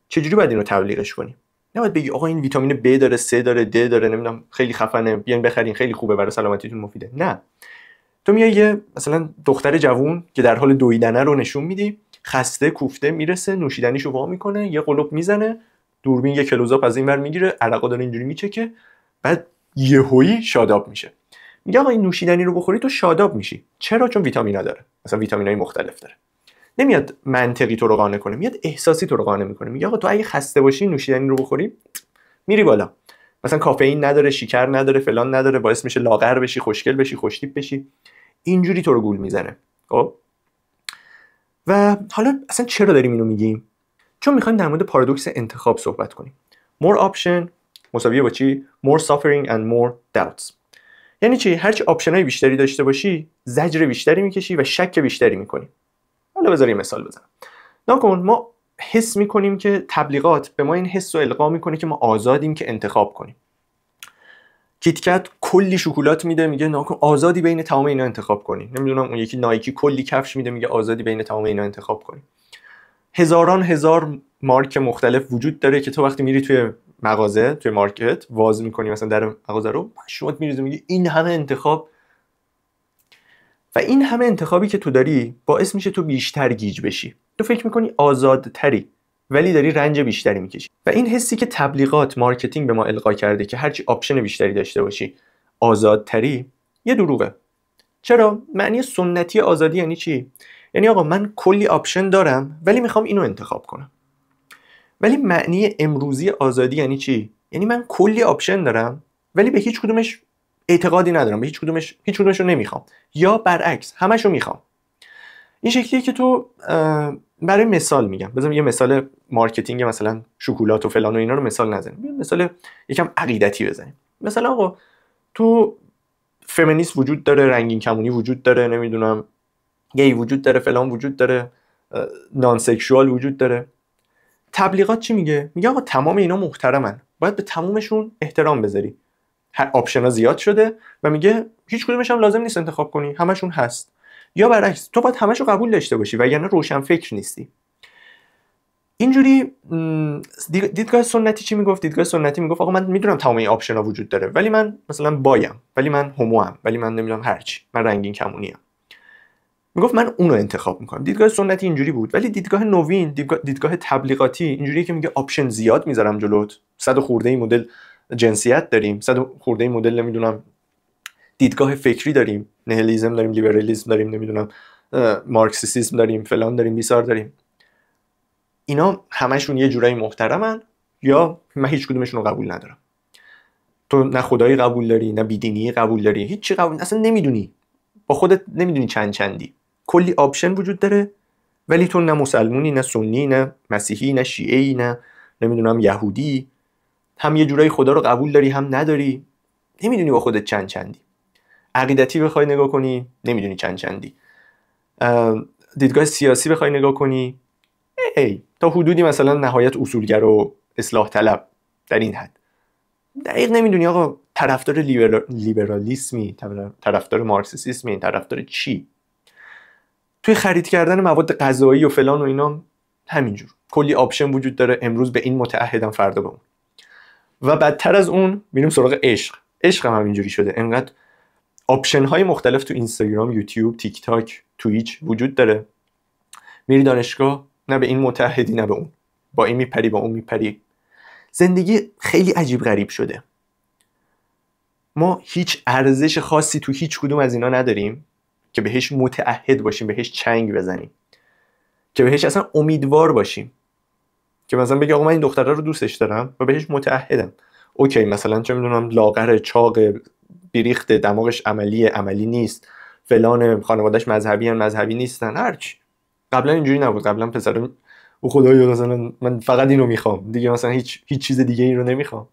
چجوری باید اینو تبلیغش کنی؟ نباید بگی آقا این ویتامین B داره، C داره، D داره، نمیدونم خیلی خفنه، بیاین بخرین، خیلی خوبه، برای سلامتیتون مفیده. نه، تو میای یه مثلا دختر جوون که در حال دویدنه رو نشون میدی، خسته کوفته میرسه، نوشیدنیشو وا میکنه، یه قلوب میزنه، دوربین یه کلوزآپ از این ور میگیره، عرقا داره اینجوری میچکه، بعد یهویی شاداب میشه. میگه آقا این نوشیدنی رو بخوری تو شاداب میشی. چرا؟ چون ویتامینا داره، مثلا ویتامینای مختلف داره. نمیاد منطقی تو رو قانع کنه، میاد احساسی تو رو قانع میکنه. میگه آقا تو اگه خسته باشی نوشیدنی رو بخوری میری بالا، مثلا کافئین نداره، شکر نداره، فلان نداره، باعث میشه لاغر بشی، خوشگل بشی، خوشتیپ بشی، اینجوری تو رو گول میزنه. خب و حالا اصلا چرا داریم اینو میگیم؟ چون میخوایم در مورد پارادوکس انتخاب صحبت کنیم. more option مساویه با چی؟ more suffering and more doubts. یعنی چی؟ هرچی آپشنای بیشتری داشته باشی زجر بیشتری میکشی و شک بیشتری میکنی. حالا بذار یه مثال بزنم. نکن ما حس میکنیم که تبلیغات به ما این حس رو القا میکنه که ما آزادیم که انتخاب کنیم. کیتکت کلی شکلات میده، میگه نکن آزادی بین تمام اینا انتخاب کنی. نمیدونم اون یکی نایکی کلی کفش میده، میگه آزادی بین تمام اینا انتخاب کنی. هزار مارک مختلف وجود داره که تو وقتی میری توی مغازه، توی مارکت واز میکنی مثلا در مغازه رو، شما میریزی میگی این همه انتخاب، و این همه انتخابی که تو داری باعث میشه تو بیشتر گیج بشی. تو فکر میکنی آزادتری ولی داری رنج بیشتری میکشی. و این حسی که تبلیغات مارکتینگ به ما القا کرده که هرچی آپشن بیشتری داشته باشی آزادتری، یه دروغه. چرا؟ معنی سنتی آزادی یعنی چی؟ یعنی آقا من کلی آپشن دارم ولی میخوام اینو انتخاب کنم. ولی معنی امروزی آزادی یعنی چی؟ یعنی من کلی آپشن دارم ولی به هیچ کدومش اعتقادی ندارم، به هیچ کدومش رو نمیخوام، یا برعکس همش رو میخوام. این شکلیه که تو برای مثال میگم، بذارم یه مثال مارکتینگ مثلا شکلات و فلان و اینا رو مثال نزنیم، مثال یکم عقیدتی بزنیم. مثلا آقا تو فمینیست وجود داره، رنگین کمونی وجود داره، نمیدونم گی وجود داره، فلان وجود داره، نان سکشوال وجود داره. تبلیغات چی میگه؟ میگه آقا تمام اینا محترمن، باید به تمامشون احترام بذاری. هر آپشنا زیاد شده و میگه هیچ کدومش هم لازم نیست انتخاب کنی، همشون هست. یا برعکس تو باید همشو قبول داشته باشی وگرنه روشن فکر نیستی. اینجوری دیدگاه سنتی چی میگفت؟ دیدگاه سنتی میگفت آقا من میدونم تمام این آپشنا وجود داره ولی من مثلا بایم، ولی من هوموام، ولی من نمیدونم هرچی، من رنگین کمونیم. میگفت من اونو انتخاب میکنم. دیدگاه سنتی اینجوری بود. ولی دیدگاه نوین، دیدگاه تبلیغاتی اینجوریه که میگه آپشن زیاد میذارم جلوت، 100 خورده مدل جنسیت داریم، 100 خورده مدل نمیدونم دیدگاه فکری داریم، نهلیزم داریم، لیبرالیسم داریم، نمیدونم مارکسیسم داریم، فلان داریم، بیسار داریم. اینا همشون یه جورایی محترمن یا من هیچ کدومشون رو قبول ندارم. تو نه خدایی قبول داری، نه بیدینی قبول داری، هیچی قبول اصلا نمیدونی، با خودت نمیدونی چندی. کلی آپشن وجود داره ولی تو نه مسلمونی، نه سنی، نه مسیحی، نه شیعه‌ای، نه نمیدونم یهودی، هم یه جورایی خدا رو قبول داری هم نداری، نمیدونی با خودت چندی. عقیدتی بخوای نگاه کنی نمیدونی چندی. دیدگاه سیاسی بخوای نگاه کنی تا حدودی مثلا نهایت اصولگر و اصلاح طلب در این حد. دقیق نمیدونی آقا طرفدار لیبرالیسمی، طرفدار مارکسیسمی، طرفدار چی. توی خرید کردن مواد غذایی و فلان و اینا همینجور کلی آپشن وجود داره، امروز به این متعهدم فردا به اون. و بدتر از اون میریم سراغ عشق هم همینجوری شده. انقدر آپشن های مختلف تو اینستاگرام، یوتیوب، تیک تاک، تویچ وجود داره. میری دانشگاه نه به این متعهدی نه به اون، با این میپری با اون میپری. زندگی خیلی عجیب غریب شده. ما هیچ ارزش خاصی تو هیچ کدوم از اینا نداریم که بهش متعهد باشیم، بهش چنگ بزنیم، که بهش اصلا امیدوار باشیم، که مثلا بگی آقا من این دختره رو دوستش دارم و بهش متعهدم. اوکی مثلا چه میدونم لاغر، چاق، بیریخت، دماغش عملی نیست، فلان، خانواده‌اش مذهبی نیستن، هرچی. قبلا اینجوری نبود. قبلا پسر او خدایا مثلا من فقط اینو میخوام دیگه، مثلا هیچ چیز دیگه این رو نمیخوام.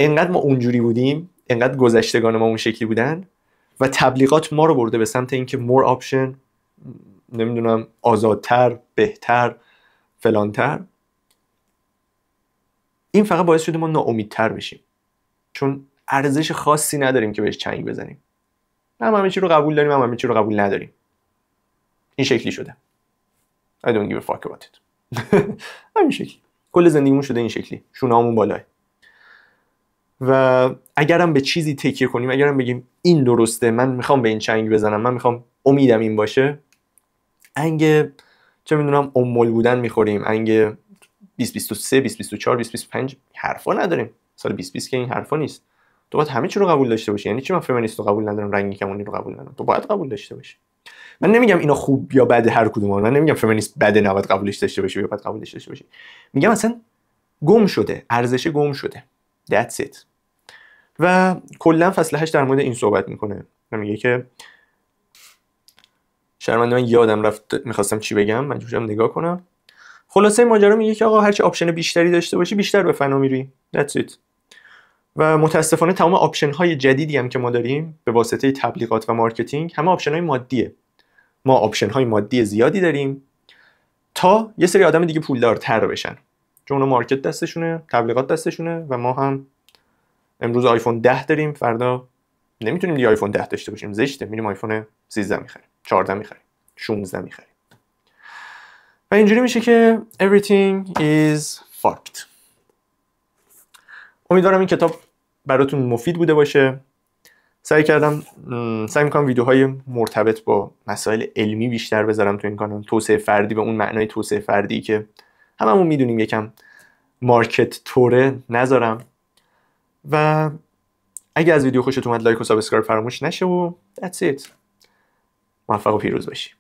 انقدر ما اونجوری بودیم، انقدر گذشتگان ما اون شکلی بودن و تبلیغات ما رو برده به سمت اینکه more option، نمیدونم آزادتر، بهتر، فلانتر. این فقط باعث شده ما ناامیدتر بشیم، چون ارزش خاصی نداریم که بهش چنگ بزنیم. هم همه چی رو قبول داریم، هم همه چی رو قبول نداریم. این شکلی شده. I don't give a fuck about it. همین شکلی. کل زندگیمون شده این شکلی. شونه‌هامون بالاه. و اگرم به چیزی تکیه کنیم، اگرم بگیم این درسته، من میخوام به این چنگ بزنم، من میخوام امیدم این باشه، انگ چه میدونم امول بودن میخوریم، انگ 2023 2024 2025 حرفا نداریم. سال 2020 که این حرفا نیست. تو باید همه چی رو قبول داشته باشی. یعنی چی من فمینیست رو قبول ندارم، رنگی کمونی رو قبول ندارم؟ تو باید قبول داشته باشی. من نمیگم اینا خوب یا بده هر کدوم، من نمیگم فمینیست بده نباید قبولش داشته باشی یا باید قبولش داشته باشی. میگم اصلا گم شده، ارزش گم شده. That's it. و کلا فصل 8 در مورد این صحبت میکنه و میگه که شرمنده من یادم رفت میخواستم چی بگم، مجبورم نگاه کنم. خلاصه ماجرا میگه که آقا هرچی آپشن بیشتری داشته باشی بیشتر به فنا میری. That's it. و متاسفانه تمام آپشن های جدیدی هم که ما داریم به واسطه تبلیغات و مارکتینگ همه آپشن های مادیه. ما آپشن های مادی زیادی داریم تا یه سری آدم دیگه پولدارتر بشن، چون اونا مارکت دستشونه، تبلیغات دستشونه و ما هم امروز آیفون 10 داریم، فردا نمیتونیم دیگه آیفون 10 داشته باشیم، زشته، میریم آیفون 13 میخریم، 14 میخریم، 16 میخریم و اینجوری میشه که everything is fucked. امیدوارم این کتاب براتون مفید بوده باشه. سعی میکنم ویدیوهای مرتبط با مسائل علمی بیشتر بذارم تو این کانال. توسعه فردی به اون معنای توسعه فردی که هممون میدونیم یکم مارکت توره نذارم. و اگه از ویدیو خوشت اومد لایک و سابسکرایب فراموش نشه و that's it. موفق و پیروز باشی.